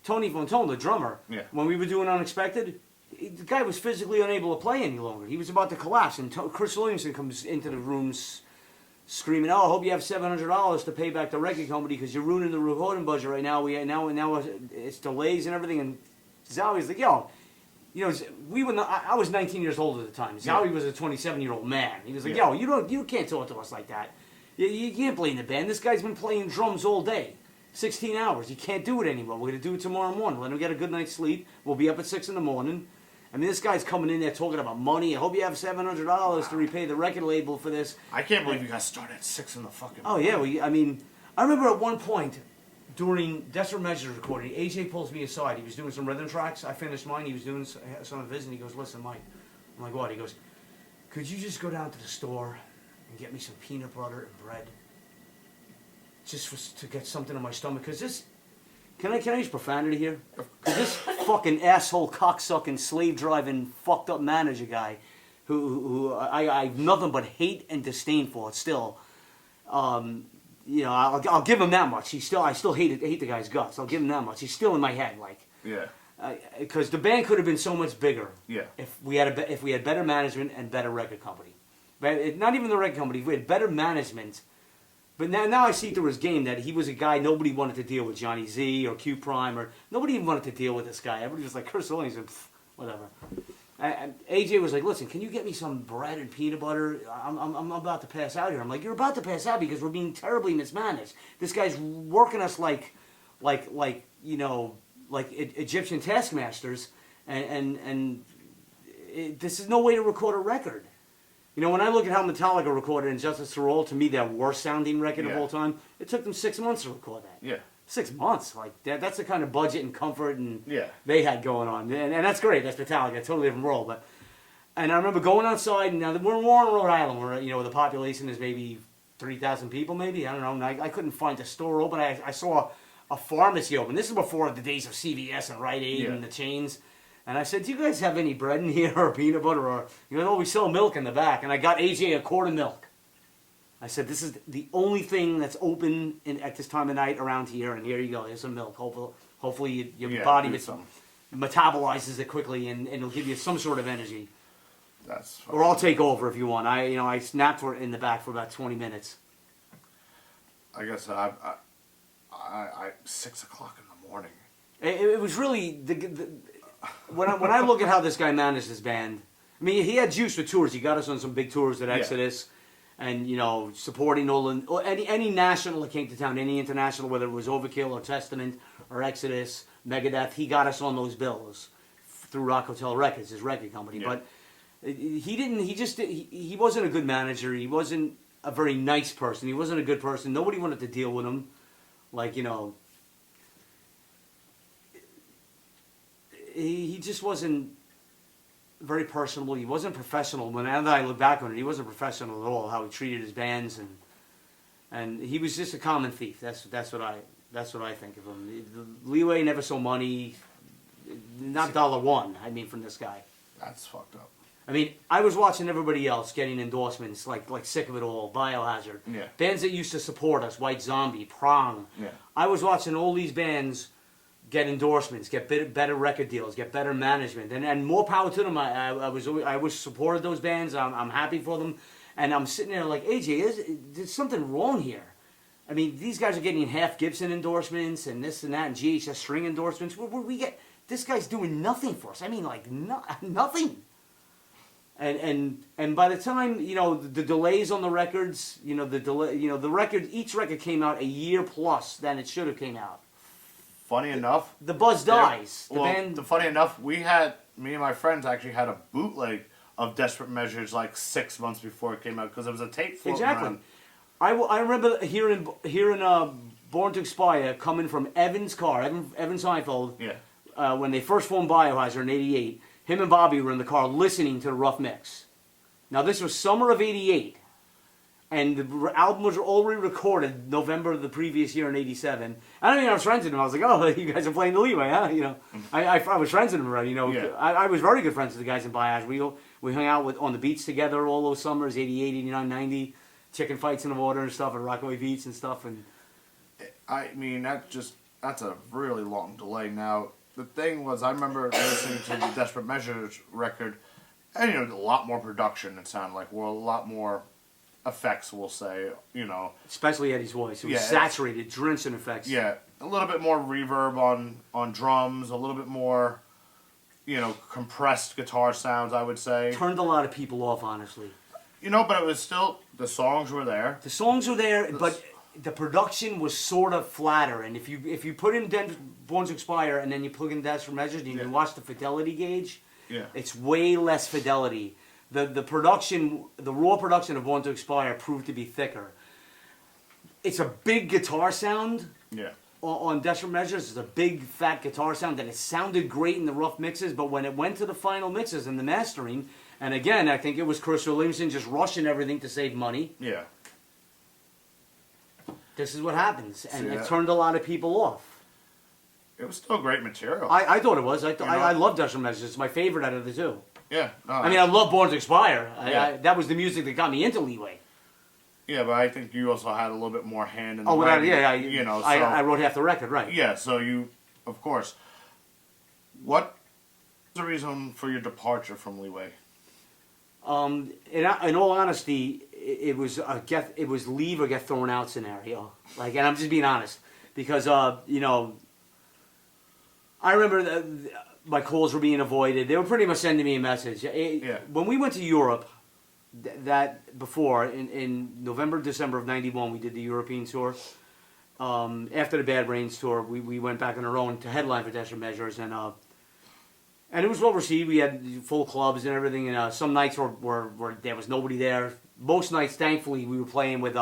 Tony Fontone, the drummer, when we were doing Unexpected, the guy was physically unable to play any longer. He was about to collapse, and Chris Williamson comes into the rooms screaming, "Oh, I hope you have $700 to pay back the record company because you're ruining the recording budget right now. Now it's delays and everything." And Zowie's like, "Yo, I was 19 years old at the time. Zowie was a 27-year-old man. He was like, "Yo, you can't talk to us like that. You can't blame the band. This guy's been playing drums all day, 16 hours. He can't do it anymore. We're gonna do it tomorrow morning. Let him get a good night's sleep. We'll be up at 6 in the morning." I mean, this guy's coming in there talking about money. I hope you have $700 to repay the record label for this. I can't believe you guys started at 6 in the fucking morning. Oh, yeah. I remember at one point during Desperate Measures recording, AJ pulls me aside. He was doing some rhythm tracks. I finished mine. He was doing some of his, and he goes, "Listen, Mike." I'm like, "What?" He goes, "Could you just go down to the store and get me some peanut butter and bread? Just to get something in my stomach? Because this... Can I use profanity here? Because this fucking asshole, cocksucking, slave-driving, fucked-up manager guy, who I have nothing but hate and disdain for still, I'll give him that much. I still hate the guy's guts. I'll give him that much. He's still in my head, because the band could have been so much bigger if we had better management and better record company. But not even the record company. If we had better management. But now I see through his game that he was a guy nobody wanted to deal with, Johnny Z or Q Prime, or nobody even wanted to deal with this guy. Everybody was like, Chris Williamson, whatever. And AJ was like, "Listen, can you get me some bread and peanut butter? I'm about to pass out here." I'm like, "You're about to pass out because we're being terribly mismanaged. This guy's working us like Egyptian taskmasters, and this is no way to record a record." When I look at how Metallica recorded Injustice for All, to me, their worst sounding record of all time, it took them 6 months to record that. Yeah. 6 months. That's the kind of budget and comfort they had going on. And that's great. That's Metallica. Totally different world. And I remember going outside, and now we're in Warren, Rhode Island, where, the population is maybe 3,000 people, maybe. I don't know. And I couldn't find a store open. I saw a pharmacy open. This is before the days of CVS and Rite Aid and the chains. And I said, "Do you guys have any bread in here or peanut butter?" Or, we sell milk in the back. And I got AJ a quart of milk. I said, "This is the only thing that's open at this time of night around here. And here you go. Here's some milk. Hopefully your body metabolizes it quickly and it'll give you some sort of energy." Or I'll take over if you want. I snapped for it in the back for about 20 minutes. I guess I 6 o'clock in the morning. It was really... When I look at how this guy managed his band, I mean, he had juice for tours. He got us on some big tours at Exodus, and supporting any national that came to town, any international, whether it was Overkill or Testament or Exodus, Megadeth. He got us on those bills through Rock Hotel Records, his record company. But he didn't. He wasn't a good manager. He wasn't a very nice person. He wasn't a good person. Nobody wanted to deal with him. He just wasn't very personable. He wasn't professional. Now that I look back on it, he wasn't professional at all. How he treated his bands, and he was just a common thief. That's what I think of him. The Leeway never saw money, not $1. I mean, from this guy. That's fucked up. I mean, I was watching everybody else getting endorsements, like Sick of It All, Biohazard, bands that used to support us, White Zombie, Prong. I was watching all these bands get endorsements, get better record deals, get better management, and more power to them. I was supported those bands. I'm happy for them, and I'm sitting there like, AJ, there's something wrong here, I mean, these guys are getting half Gibson endorsements and this and that and GHS string endorsements. We get this guy's doing nothing for us. I mean, like nothing. And by the time the delays on the records, the record, each record came out a year plus than it should have came out. Funny enough, the buzz dies. Funny enough, me and my friends actually had a bootleg of Desperate Measures like 6 months before it came out because it was a tape floating around. I remember hearing Born to Expire coming from Evan's car, Evan Seinfeld. Yeah. When they first formed Biohazard in '88, him and Bobby were in the car listening to the rough mix. Now this was summer of '88, and the album was already recorded November of the previous year in '87. I don't mean I was friends with him. I was like, oh, you guys are playing the Leeway, huh? I was friends with him already. Yeah. I was very good friends with the guys in Biohazard. We hung out on the beach together all those summers, '88, '89, '90. Chicken fights in the water and stuff at Rockaway Beach and stuff. And I mean, that's a really long delay. Now, the thing was, I remember listening to the Desperate Measures record, and a lot more production, it sounded like. Well, a lot more effects, we'll say, Especially Eddie's voice. It was saturated, drenched in effects. Yeah, a little bit more reverb on drums, a little bit more, compressed guitar sounds, I would say. Turned a lot of people off, honestly. But it was still, the songs were there. The songs were there, but the production was sort of flatter. And if you put in Born to Expire and then you plug in Desperate Measures and you watch the fidelity gauge, it's way less fidelity. The production, the raw production of Born to Expire proved to be thicker. It's a big guitar sound. Yeah. On Desperate Measures, it's a big fat guitar sound, and it sounded great in the rough mixes, but when it went to the final mixes and the mastering, and again, I think it was Chris Williamson just rushing everything to save money. Yeah. This is what happens, and it turned a lot of people off. It was still great material. I thought it was. I love Desperate Measures. It's my favorite out of the two. Yeah. No, I mean, I love Born to Expire. That was the music that got me into Leeway. Yeah, but I think you also had a little bit more hand in the writing. I wrote half the record, right? Yeah, so you, of course. What was the reason for your departure from Leeway? In all honesty, it was leave or get thrown out scenario. And I'm just being honest because I remember my calls were being avoided. They were pretty much sending me a message. When we went to Europe, in November, December of '91, we did the European tour. After the Bad Brains tour, we went back on our own to headline for Desperate Measures, and it was well received. We had full clubs and everything, and some nights were there was nobody there. Most nights, thankfully, we were playing with,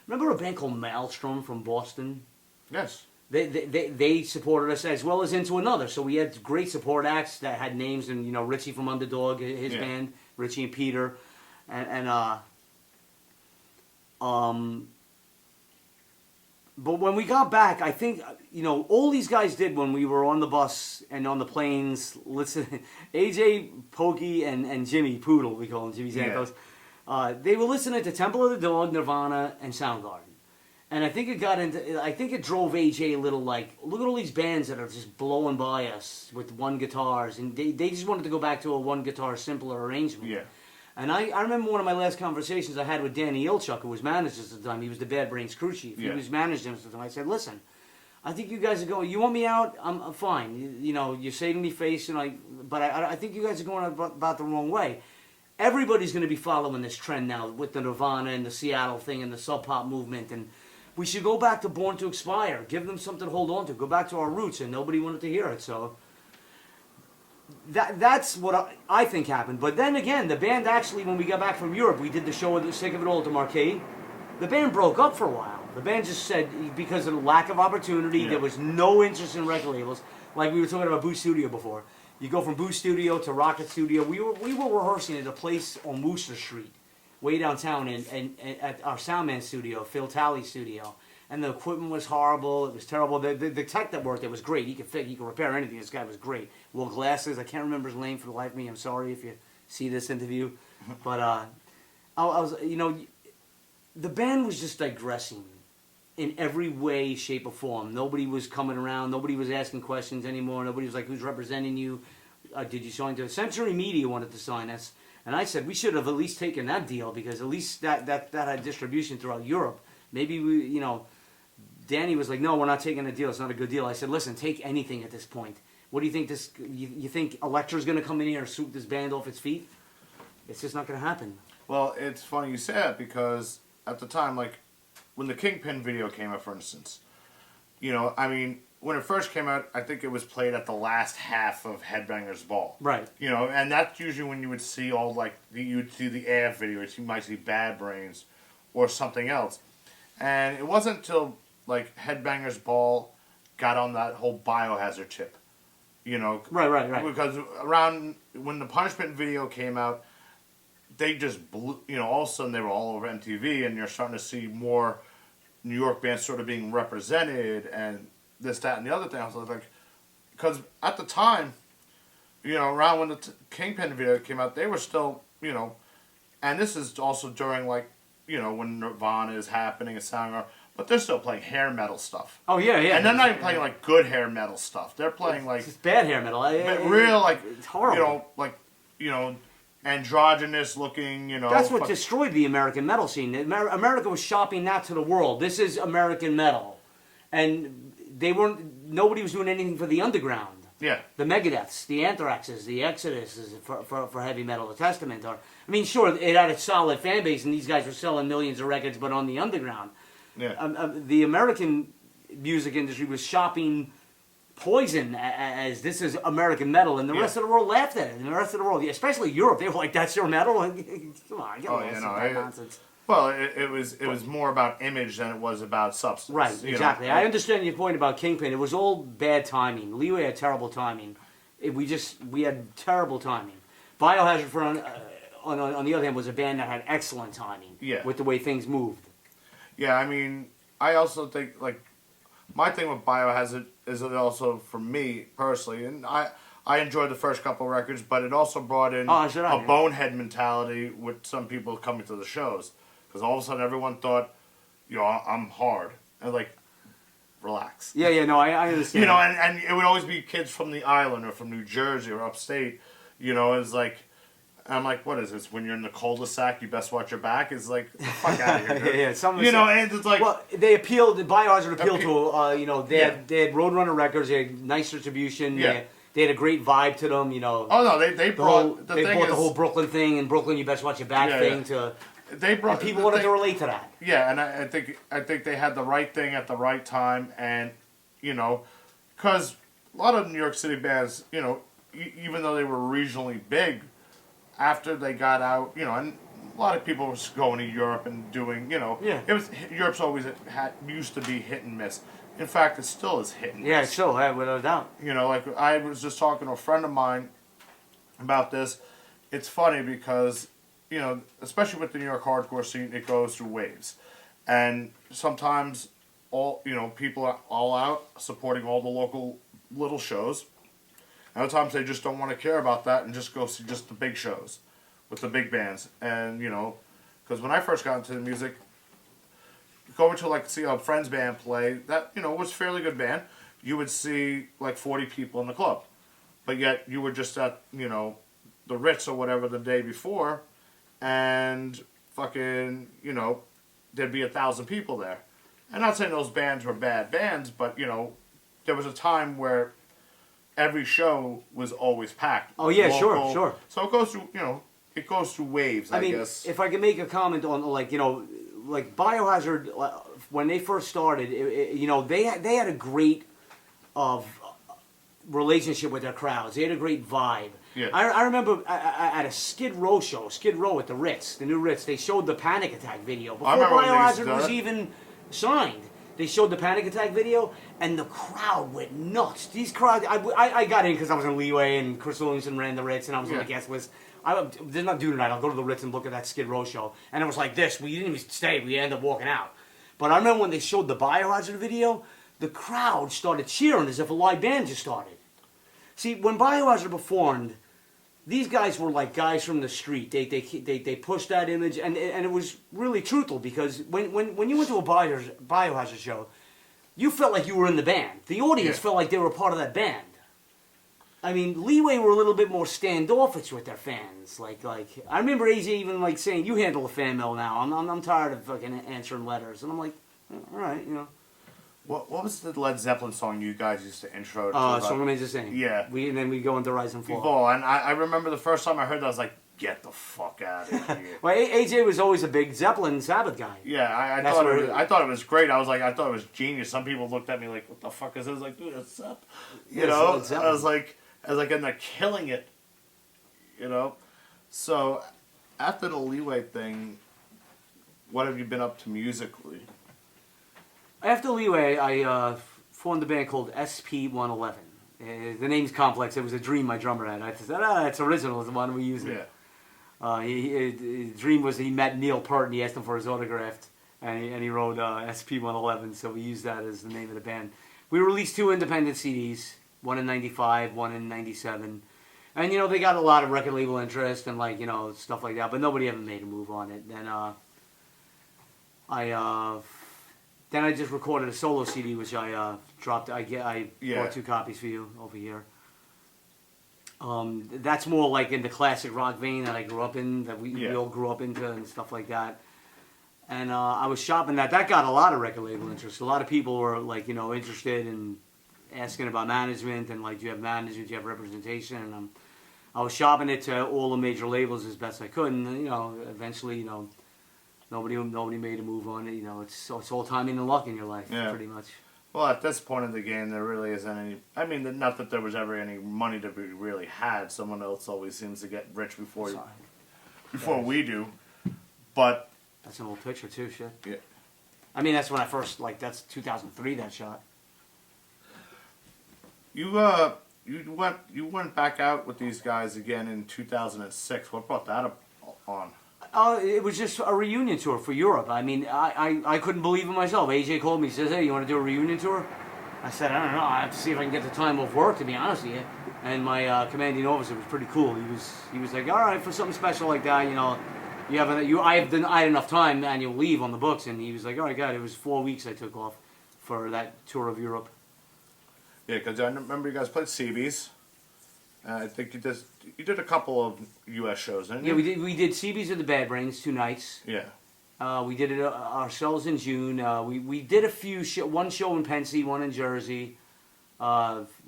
remember a band called Maelstrom from Boston? Yes. They supported us as well as Into Another, so we had great support acts that had names, and Richie from Underdog, his band, Richie and Peter, but when we got back, I think, all these guys did when we were on the bus and on the planes, listen, AJ, Pokey, and Jimmy Poodle, we call him, Jimmy Santos, they were listening to Temple of the Dog, Nirvana, and Soundgarden. And I think it drove AJ a little look at all these bands that are just blowing by us with one guitars, and they just wanted to go back to a one guitar, simpler arrangement. Yeah. And I remember one of my last conversations I had with Danny Ilchuk, who was manager at the time. He was the Bad Brains crew chief. He was managing at the time. I said, listen, I think you guys are going, you want me out? I'm fine. You're saving me face, but I think you guys are going about the wrong way. Everybody's going to be following this trend now with the Nirvana and the Seattle thing and the Sub Pop movement. And we should go back to Born to Expire. Give them something to hold on to. Go back to our roots. And nobody wanted to hear it, so... That's what I think happened. But then again, the band actually, when we got back from Europe, we did the show with the Sick of It All at the Marquee. The band broke up for a while. The band just said, because of the lack of opportunity, there was no interest in record labels. Like we were talking about Boo Studio before. You go from Boo Studio to Rocket Studio. We were rehearsing at a place on Wooster Street, way downtown, and at our soundman studio, Phil Talley's studio. And the equipment was horrible. It was terrible. The tech that worked there was great. He could repair anything. This guy was great. Wore glasses. I can't remember his name for the life of me. I'm sorry if you see this interview. But I was, the band was just digressing in every way, shape, or form. Nobody was coming around. Nobody was asking questions anymore. Nobody was like, who's representing you? Did you sign to Century Media wanted to sign us. And I said, we should have at least taken that deal because at least that had distribution throughout Europe. Maybe we, Danny was like, no, we're not taking a deal. It's not a good deal. I said, listen, take anything at this point. What do you think you think Elektra's going to come in here and sweep this band off its feet? It's just not going to happen. Well, it's funny you say that because at the time, like, when the Kingpin video came out, for instance, you know, I mean, when it first came out, I think it was played at the last half of Headbangers Ball. Right. You know, and that's usually when you would see all, like, you would see the AF videos, you might see Bad Brains or something else. And it wasn't until, like, Headbangers Ball got on that whole Biohazard tip. You know? Right. Because around when the Punishment video came out, they just blew, you know, all of a sudden they were all over MTV, and you're starting to see more New York bands sort of being represented, and this, that, and the other thing. I was like, because at the time, you know, around when the Kingpin video came out, they were still, you know, and this is also during, like, you know, when Nirvana is happening and Soundgarden, but they're still playing hair metal stuff. Oh, yeah. And they're not even playing, like, good hair metal stuff. They're playing, like... It's bad hair metal. Real, like... It's horrible. You know, like, you know, androgynous looking, you know... That's what destroyed the American metal scene. America was shopping that to the world. This is American metal. And nobody was doing anything for the underground. Yeah. The Megadeths, the Anthraxes, the Exoduses for heavy metal, the Testament. I mean, sure, it had a solid fan base, and these guys were selling millions of records, but on the underground. Yeah. The American music industry was shopping Poison as this is American metal, and the rest of the world laughed at it. And the rest of the world, especially Europe, they were like, "That's your metal." Come on, get that nonsense. Well, it was more about image than it was about substance. Right, exactly. I understand your point about Kingpin. It was all bad timing. Leeway had terrible timing. We had terrible timing. Biohazard, on the other hand, was a band that had excellent timing. Yeah. With the way things moved. Yeah, I mean, I also think, like, my thing with Biohazard is that also, for me, personally, and I enjoyed the first couple records, but it also brought in a bonehead mentality with some people coming to the shows. Because all of a sudden everyone thought, you know, I'm hard. And like, relax. Yeah, no, I understand. You know, and it would always be kids from the island or from New Jersey or upstate. You know, it's like, I'm like, what is this? When you're in the cul-de-sac, you best watch your back? It's like, the fuck out of here. Yeah. You know, and it's like... Well, Biohazard appealed to, you know, they had Roadrunner Records, they had nice distribution, they had a great vibe to them, you know. Oh, no, they brought... the whole Brooklyn thing, and Brooklyn, you best watch your back thing to... They brought... And people wanted to relate to that. Yeah, and I think they had the right thing at the right time, and, you know, because a lot of New York City bands, you know, even though they were regionally big, after they got out, you know, and a lot of people were going to Europe and doing, you know, Europe's always used to be hit and miss. In fact, it still is hit and miss. Yeah, it still, without a doubt. You know, like I was just talking to a friend of mine about this. It's funny because, you know, especially with the New York hardcore scene, it goes through waves, and sometimes people are all out supporting all the local little shows. Other times they just don't want to care about that and just go see just the big shows with the big bands. And, you know, because when I first got into the music, going to, like, see a friend's band play, that, you know, was a fairly good band. You would see, like, 40 people in the club. But yet you were just at, you know, the Ritz or whatever the day before, and fucking, you know, there'd be 1,000 people there. I'm not saying those bands were bad bands, but, you know, there was a time where every show was always packed. Oh yeah, local. Sure. So it goes through, you know, it goes through waves. I guess. If I can make a comment on, like, you know, like Biohazard, when they first started, you know, they had a great relationship with their crowds. They had a great vibe. Yeah. I remember at a Skid Row show, Skid Row at the Ritz, the new Ritz, they showed the Panic Attack video before Biohazard was even signed. They showed the Panic Attack video, and the crowd went nuts. These crowds, I got in because I was in Leeway, and Chris Williamson ran the Ritz, and I was on the guest list. There's not doing tonight. I'll go to the Ritz and look at that Skid Row show. And it was like this. We didn't even stay. We ended up walking out. But I remember when they showed the Biohazard video, the crowd started cheering as if a live band just started. See, when Biohazard performed, these guys were like guys from the street. They pushed that image, and it was really truthful, because when you went to a Biohazard show, you felt like you were in the band. The audience felt like they were a part of that band. I mean, Leeway were a little bit more standoffish with their fans. Like I remember AJ even like saying, "You handle the fan mail now. I'm tired of fucking answering letters." And I'm like, "All right, you know." What was the Led Zeppelin song you guys used to intro to? Song Remains the Same. Yeah. And then we go into Rise and Fall. And I remember the first time I heard that, I was like, get the fuck out of here. Well, AJ was always a big Zeppelin Sabbath guy. Yeah, I thought it was great. I thought it was genius. Some people looked at me like, what the fuck is this? I was like, dude, it's Zepp. You know? I was like, and they're killing it. You know? So, after the Leeway thing, what have you been up to musically? After Leeway, I formed a band called SP-111. The name's complex. It was a dream my drummer had. I said, it's original. Why don't we use it? Yeah. His dream was he met Neil Peart and he asked him for his autograph, and he wrote SP-111. So we used that as the name of the band. We released 2 independent CDs, one in '95, one in '97, and they got a lot of record label interest and stuff like that. But nobody ever made a move on it. Then I just recorded a solo CD, which I dropped. I bought 2 copies for you over here. That's more like in the classic rock vein that I grew up in, that we all grew up into and stuff like that. And I was shopping that. That got a lot of record label interest. A lot of people were interested in asking about management and do you have management, do you have representation? And I was shopping it to all the major labels as best I could. And eventually nobody made a move on it. It's all timing and luck in your life, pretty much. Well, at this point in the game, there really isn't any. I mean, not that there was ever any money to be really had. Someone else always seems to get rich before we do. But that's an old picture too, shit. Yeah. I mean, that's when I first that's 2003. That shot. You went back out with these guys again in 2006. What brought that on? It was just a reunion tour for Europe. I mean, I couldn't believe it myself. AJ called me, says, hey, you want to do a reunion tour? I said, I don't know. I have to see if I can get the time off work, to be honest with you. And my commanding officer was pretty cool. He was like, all right, for something special like that, I had enough time, annual leave on the books. And he was like, all right, God, it was 4 weeks I took off for that tour of Europe. Yeah, because I remember you guys played CB's. I think you did a couple of U.S. shows, didn't you? Yeah, we did CB's of the Bad Brains 2 nights. Yeah. We did it ourselves in June. We did one show in Pennsy, one in Jersey,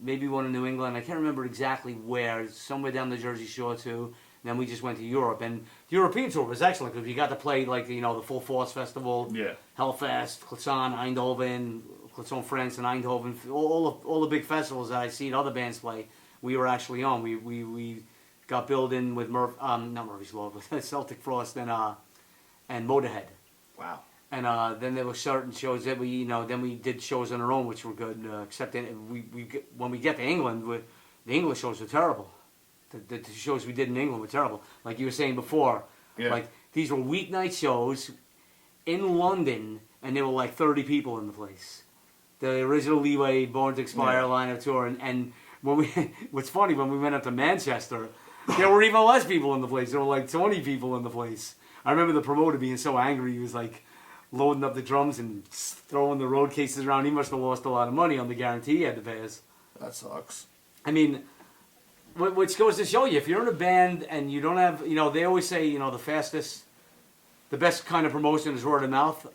maybe one in New England. I can't remember exactly where. Somewhere down the Jersey Shore too. And then we just went to Europe, and the European tour was excellent because we got to play the Full Force Festival, Hellfest, Klutzon, Eindhoven, Klutzon France, and Eindhoven. All the big festivals that I've seen other bands play. We were actually on. We got billed in with not Murphy's Law, but Celtic Frost and Motorhead. Wow. And then there were certain shows that then we did shows on our own, which were good. Except when we get to England, the English shows were terrible. The shows we did in England were terrible. Like you were saying before, these were weeknight shows in London, and there were 30 people in the place. The original Leeway, Born to Expire lineup tour, and what's funny, when we went up to Manchester, there were even less people in the place. There were 20 people in the place. I remember the promoter being so angry. He was loading up the drums and throwing the road cases around. He must have lost a lot of money on the guarantee he had to pay us. That sucks. I mean, which goes to show you, if you're in a band and you don't have, they always say, the best kind of promotion is word of mouth.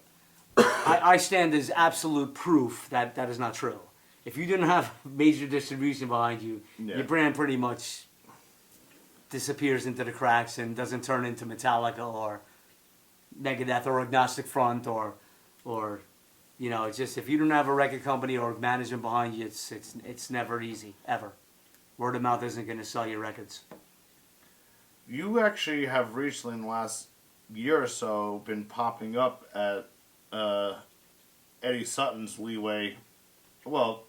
I stand as absolute proof that is not true. If you didn't have major distribution behind you, your brand pretty much disappears into the cracks and doesn't turn into Metallica or Megadeth or Agnostic Front or it's just, if you don't have a record company or management behind you, it's never easy, ever. Word of mouth isn't going to sell your records. You actually have recently, in the last year or so, been popping up at Eddie Sutton's Leeway. Well,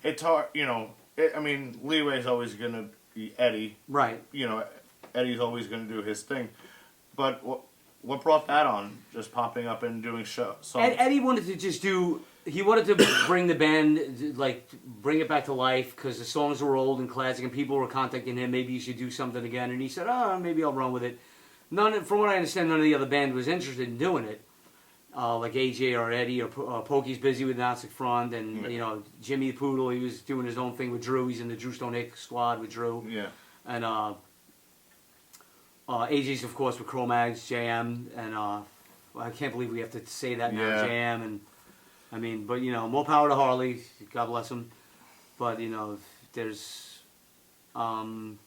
it's hard, I mean, Leeway's always going to be Eddie. Right. Eddie's always going to do his thing. But what brought that on, just popping up and doing songs? Eddie wanted to just he wanted to bring the band, bring it back to life, because the songs were old and classic, and people were contacting him, maybe you should do something again. And he said, maybe I'll run with it. From what I understand, none of the other band was interested in doing it. Like AJ or Eddie or Pokey's busy with Agnostic Front, and Jimmy the Poodle, he was doing his own thing with Drew. He's in the Drew Stone Hick squad with Drew. Yeah. And AJ's of course with Cro-Mags, JM, and I can't believe we have to say that now, JM, I mean, but, you know, more power to Harley. God bless him. But, you know, there's... And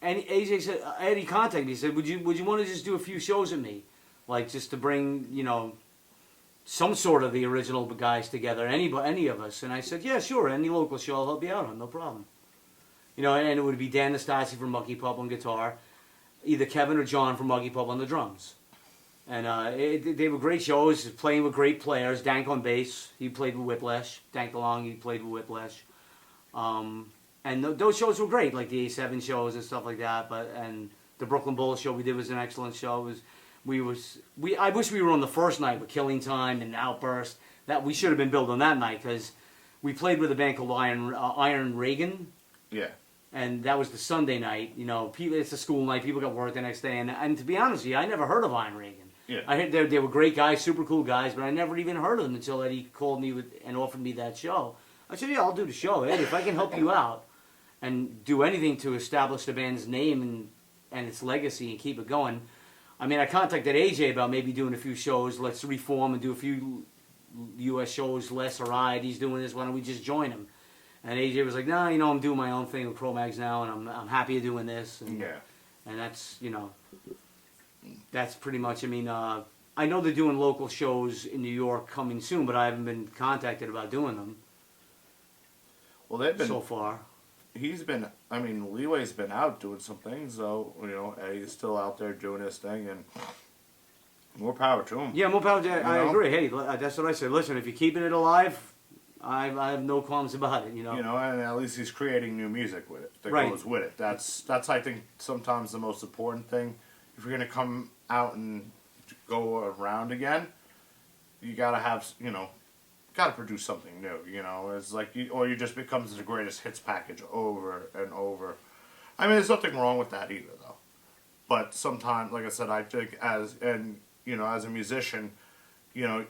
AJ said, Eddie contacted me. He said, would you want to just do a few shows with me? Like, just to bring, you know, some sort of the original guys together, any of us. And I said, yeah, sure, any local show I'll help you out on, no problem. You know, and it would be Dan Nastasi from Monkey Pup on guitar, either Kevin or John from Monkey Pup on the drums. And they were great shows, playing with great players. Dank on bass, he played with Whiplash. Dank DeLong, he played with Whiplash. And those shows were great, like the A7 shows and stuff like that. And the Brooklyn Bowl show we did was an excellent show. I wish we were on the first night with Killing Time and Outburst. That we should have been billed on that night because we played with a band called Iron Reagan. Yeah. And that was the Sunday night. You know, it's a school night. People got work the next day. And to be honest with you, I never heard of Iron Reagan. Yeah. I heard they were great guys, super cool guys, but I never even heard of them until Eddie called me and offered me that show. I said, yeah, I'll do the show, Eddie, if I can help you out and do anything to establish the band's name and its legacy and keep it going. I mean, I contacted AJ about maybe doing a few shows. Let's reform and do a few U.S. shows. Les or He's doing this. Why don't we just join him? And AJ was like, nah, you know, I'm doing my own thing with Cro-Mags now, and I'm happy doing this. And, yeah. And that's, you know, that's pretty much, I mean, I know they're doing local shows in New York coming soon, but I haven't been contacted about doing them. Well, they've been... So far. Leeway's been out doing some things, though. You know, Eddie's still out there doing his thing, and more power to him. Yeah, more power to him. I agree. Hey, that's what I said. Listen, if you're keeping it alive, I have no qualms about it, you know. You know, and at least he's creating new music with it that goes with it. That's I think, sometimes the most important thing. If you're going to come out and go around again, you got to have, you know, got to produce something new, you know. It's like, or you just becomes the greatest hits package over and over. I mean, there's nothing wrong with that either, though. But sometimes, like I said, I think as a musician, you know,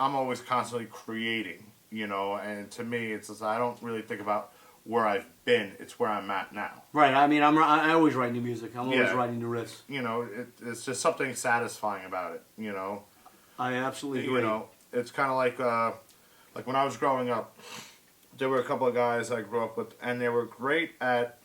I'm always constantly creating, you know, and to me, it's just, I don't really think about where I've been, it's where I'm at now. Right, I mean, I always write new music. I'm always writing new riffs. You know, it's just something satisfying about it, you know. I absolutely agree. You know, it's kind of like when I was growing up, there were a couple of guys I grew up with, and they were great at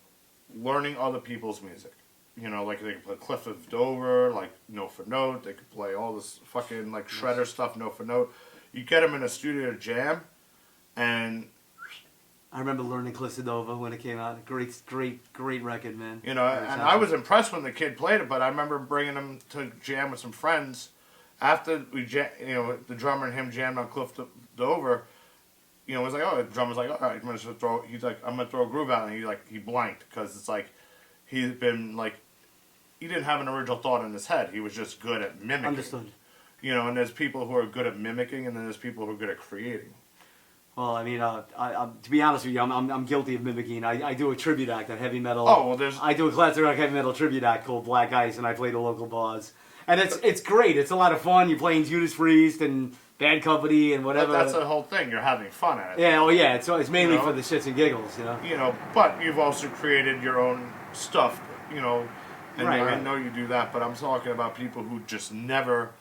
learning other people's music. You know, like they could play Cliff of Dover, like note for note. They could play all this fucking like shredder stuff, note for note. You get them in a studio jam, and I remember learning Cliff of Dover when it came out. Great record, man. You know, and I was impressed when the kid played it, but I remember bringing him to jam with some friends. After the drummer and him jammed on Cliff Dover, you know, it was like, oh, the drummer's like, all right, I'm gonna throw a groove out, and he blanked because it's like he didn't have an original thought in his head. He was just good at mimicking. Understood. You know, and there's people who are good at mimicking, and then there's people who are good at creating. Well, I mean, to be honest with you, I'm guilty of mimicking. I do a tribute act on heavy metal. Oh, well, I do a classic rock heavy metal tribute act called Black Ice, and I play the local bars. And it's great. It's a lot of fun. You're playing Judas Priest and Bad Company and whatever. But that's the whole thing. You're having fun at it. Yeah, well, yeah. It's mainly for the shits and giggles, you know. You know, but you've also created your own stuff, you know. And I know you do that, but I'm talking about people who just never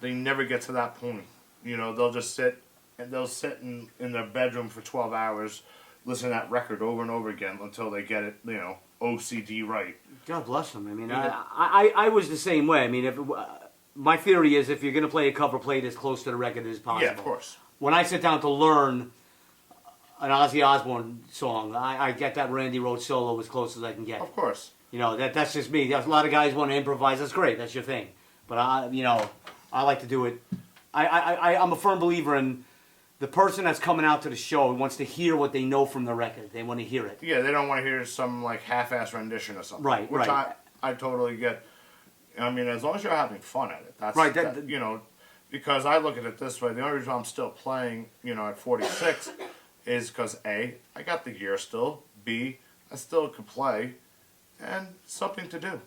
get to that point. You know, they'll just sit in their bedroom for 12 hours, listen to that record over and over again until they get it, you know, OCD right. God bless them. I mean, I was the same way. I mean, my theory is if you're going to play a cover, play it as close to the record as possible. Yeah, of course. When I sit down to learn an Ozzy Osbourne song, I get that Randy Rhoads solo as close as I can get. Of course. You know, that's just me. A lot of guys want to improvise. That's great. That's your thing. But I like to do it. I'm a firm believer in the person that's coming out to the show wants to hear what they know from the record. They want to hear it. Yeah, they don't want to hear some like half-ass rendition or something. Right, which I totally get. I mean, as long as you're having fun at it, that's right. You know, because I look at it this way: the only reason I'm still playing, you know, at 46, is because A, I got the gear still. B, I still could play, and something to do.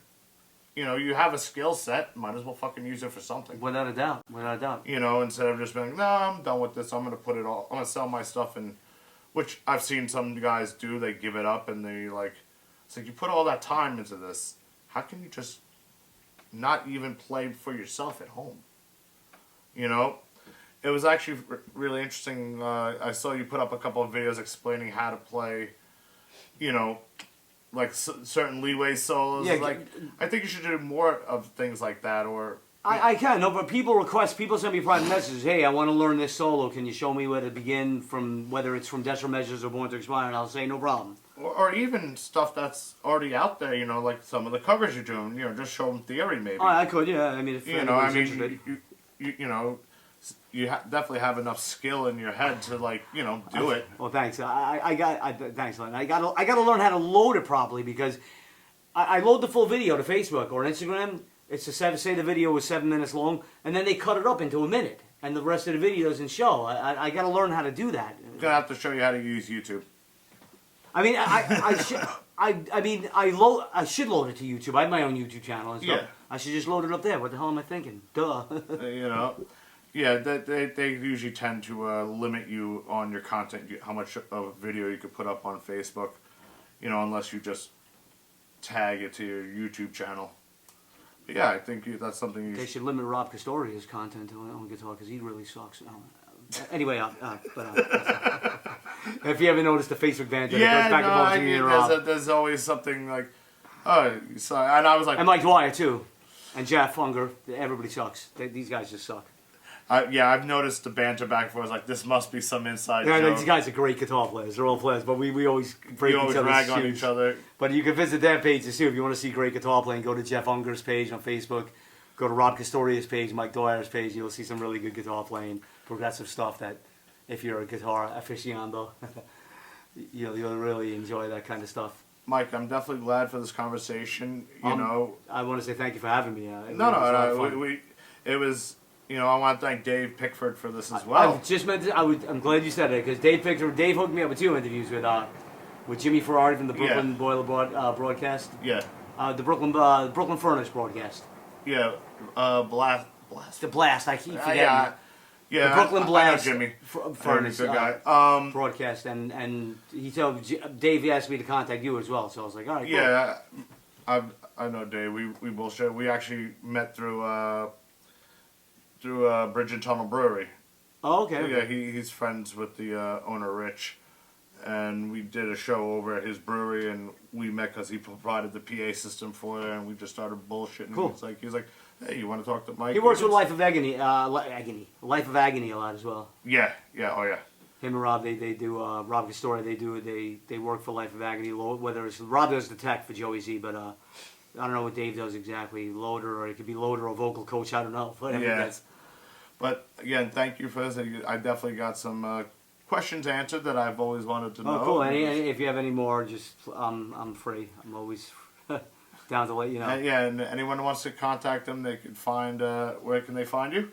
You know, you have a skill set, might as well fucking use it for something. Without a doubt. Without a doubt. You know, instead of just being, no, I'm done with this, I'm going to put it all, I'm going to sell my stuff, and which I've seen some guys do, they give it up, and they like, it's like, you put all that time into this, how can you just not even play for yourself at home? You know? it was actually really interesting. I saw you put up a couple of videos explaining how to play, you know, like certain leeway solos. Yeah, like I think you should do more of things like that. Or I can, no, but people send me private messages. Hey, I want to learn this solo. Can you show me where to begin from? Whether it's from Desperate Measures or Born to Expire, and I'll say no problem. Or even stuff that's already out there. You know, like some of the covers you're doing. You know, just show them theory maybe. Oh, I could, yeah. I mean, if you know, I mean, you know. You definitely have enough skill in your head to, like, you know, do it. Well, thanks. Thanks, Len. I got to learn how to load it properly, because I load the full video to Facebook or Instagram. It's say the video was 7 minutes long, and then they cut it up into a minute, and the rest of the video doesn't show. I got to learn how to do that. I'm gonna have to show you how to use YouTube. I mean, I should load it to YouTube. I have my own YouTube channel and stuff. Yeah. I should just load it up there. What the hell am I thinking? Duh. You know. Yeah, they usually tend to limit you on your content, how much of a video you could put up on Facebook, you know, unless you just tag it to your YouTube channel. But yeah, I think that's something they should limit Rob Castoria's content on guitar, because he really sucks. Anyway, if you ever noticed the Facebook banter, yeah, it goes back and forth between Rob. There's always something like, oh, sorry, and I was like, and Mike Dwyer too, and Jeff Unger. Everybody sucks. These guys just suck. Yeah, I've noticed the banter back and forth. Like, this must be some inside joke. These guys are great guitar players. They're all players, but we always break each other's rag on shoes. each other. But you can visit their pages too if you want to see great guitar playing. Go to Jeff Unger's page on Facebook. Go to Rob Castoria's page, Mike Dwyer's page. You'll see some really good guitar playing, progressive stuff that, if you're a guitar aficionado, you'll really enjoy that kind of stuff. Mike, I'm definitely glad for this conversation. You know, I want to say thank you for having me. It was. You know, I want to thank Dave Pickford for this as well. I'm glad you said it, because Dave hooked me up with 2 interviews with Jimmy Ferrari from the Brooklyn Boiler broadcast. Yeah. The Brooklyn Furnace broadcast. Yeah. Blast. The Blast. I keep forgetting. Yeah. The Brooklyn Blast. I know Jimmy. Furnace. Good guy. Broadcast, and he told Dave asked me to contact you as well, so I was like, all right. Cool. Yeah. I know Dave. We bullshit. We actually met through Bridge and Tunnel Brewery. Oh, okay. Yeah, he's friends with the owner, Rich, and we did a show over at his brewery, and we met because he provided the PA system for it, and we just started bullshitting. Cool. He's like, hey, you want to talk to Mike? He works with Life of Agony a lot as well. Yeah, oh yeah. Him and Rob, they do Rob Castoria. They work for Life of Agony. Whether it's Rob does the tech for Joey Z, but I don't know what Dave does exactly. Loader, or it could be loader or vocal coach. I don't know. Whatever it is. But again, thank you for this. I definitely got some questions answered that I've always wanted to know. Oh, cool. If you have any more, just I'm free. I'm always down to let you know. And anyone who wants to contact them, they can find. Where can they find you?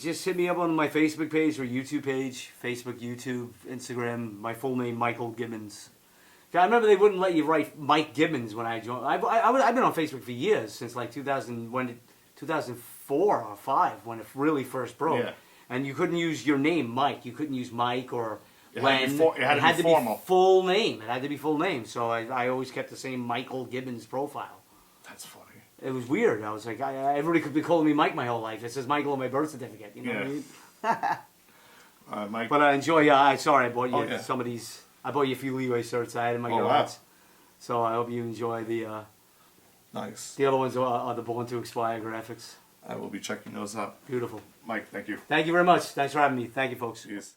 Just hit me up on my Facebook page or YouTube page. Facebook, YouTube, Instagram. My full name, Michael Gibbons. I remember they wouldn't let you write Mike Gibbons when I joined. I've been on Facebook for years, since like 2004 or 5 when it really first broke. Yeah. And you couldn't use your name, Mike. You couldn't use Mike or Len. It had to be full name. It had to be full name. So I always kept the same Michael Gibbons profile. That's funny. It was weird. I was like, everybody could be calling me Mike my whole life. It says Michael on my birth certificate. You know what I mean? Mike. But I enjoy. Sorry, I bought you some of these. I bought you a few Leeway shirts. I had in my garage. Wow. So I hope you enjoy the. Nice. The other ones are the Born to Expire graphics. I will be checking those out. Beautiful. Mike, thank you. Thank you very much. Thanks for having me. Thank you, folks. Cheers.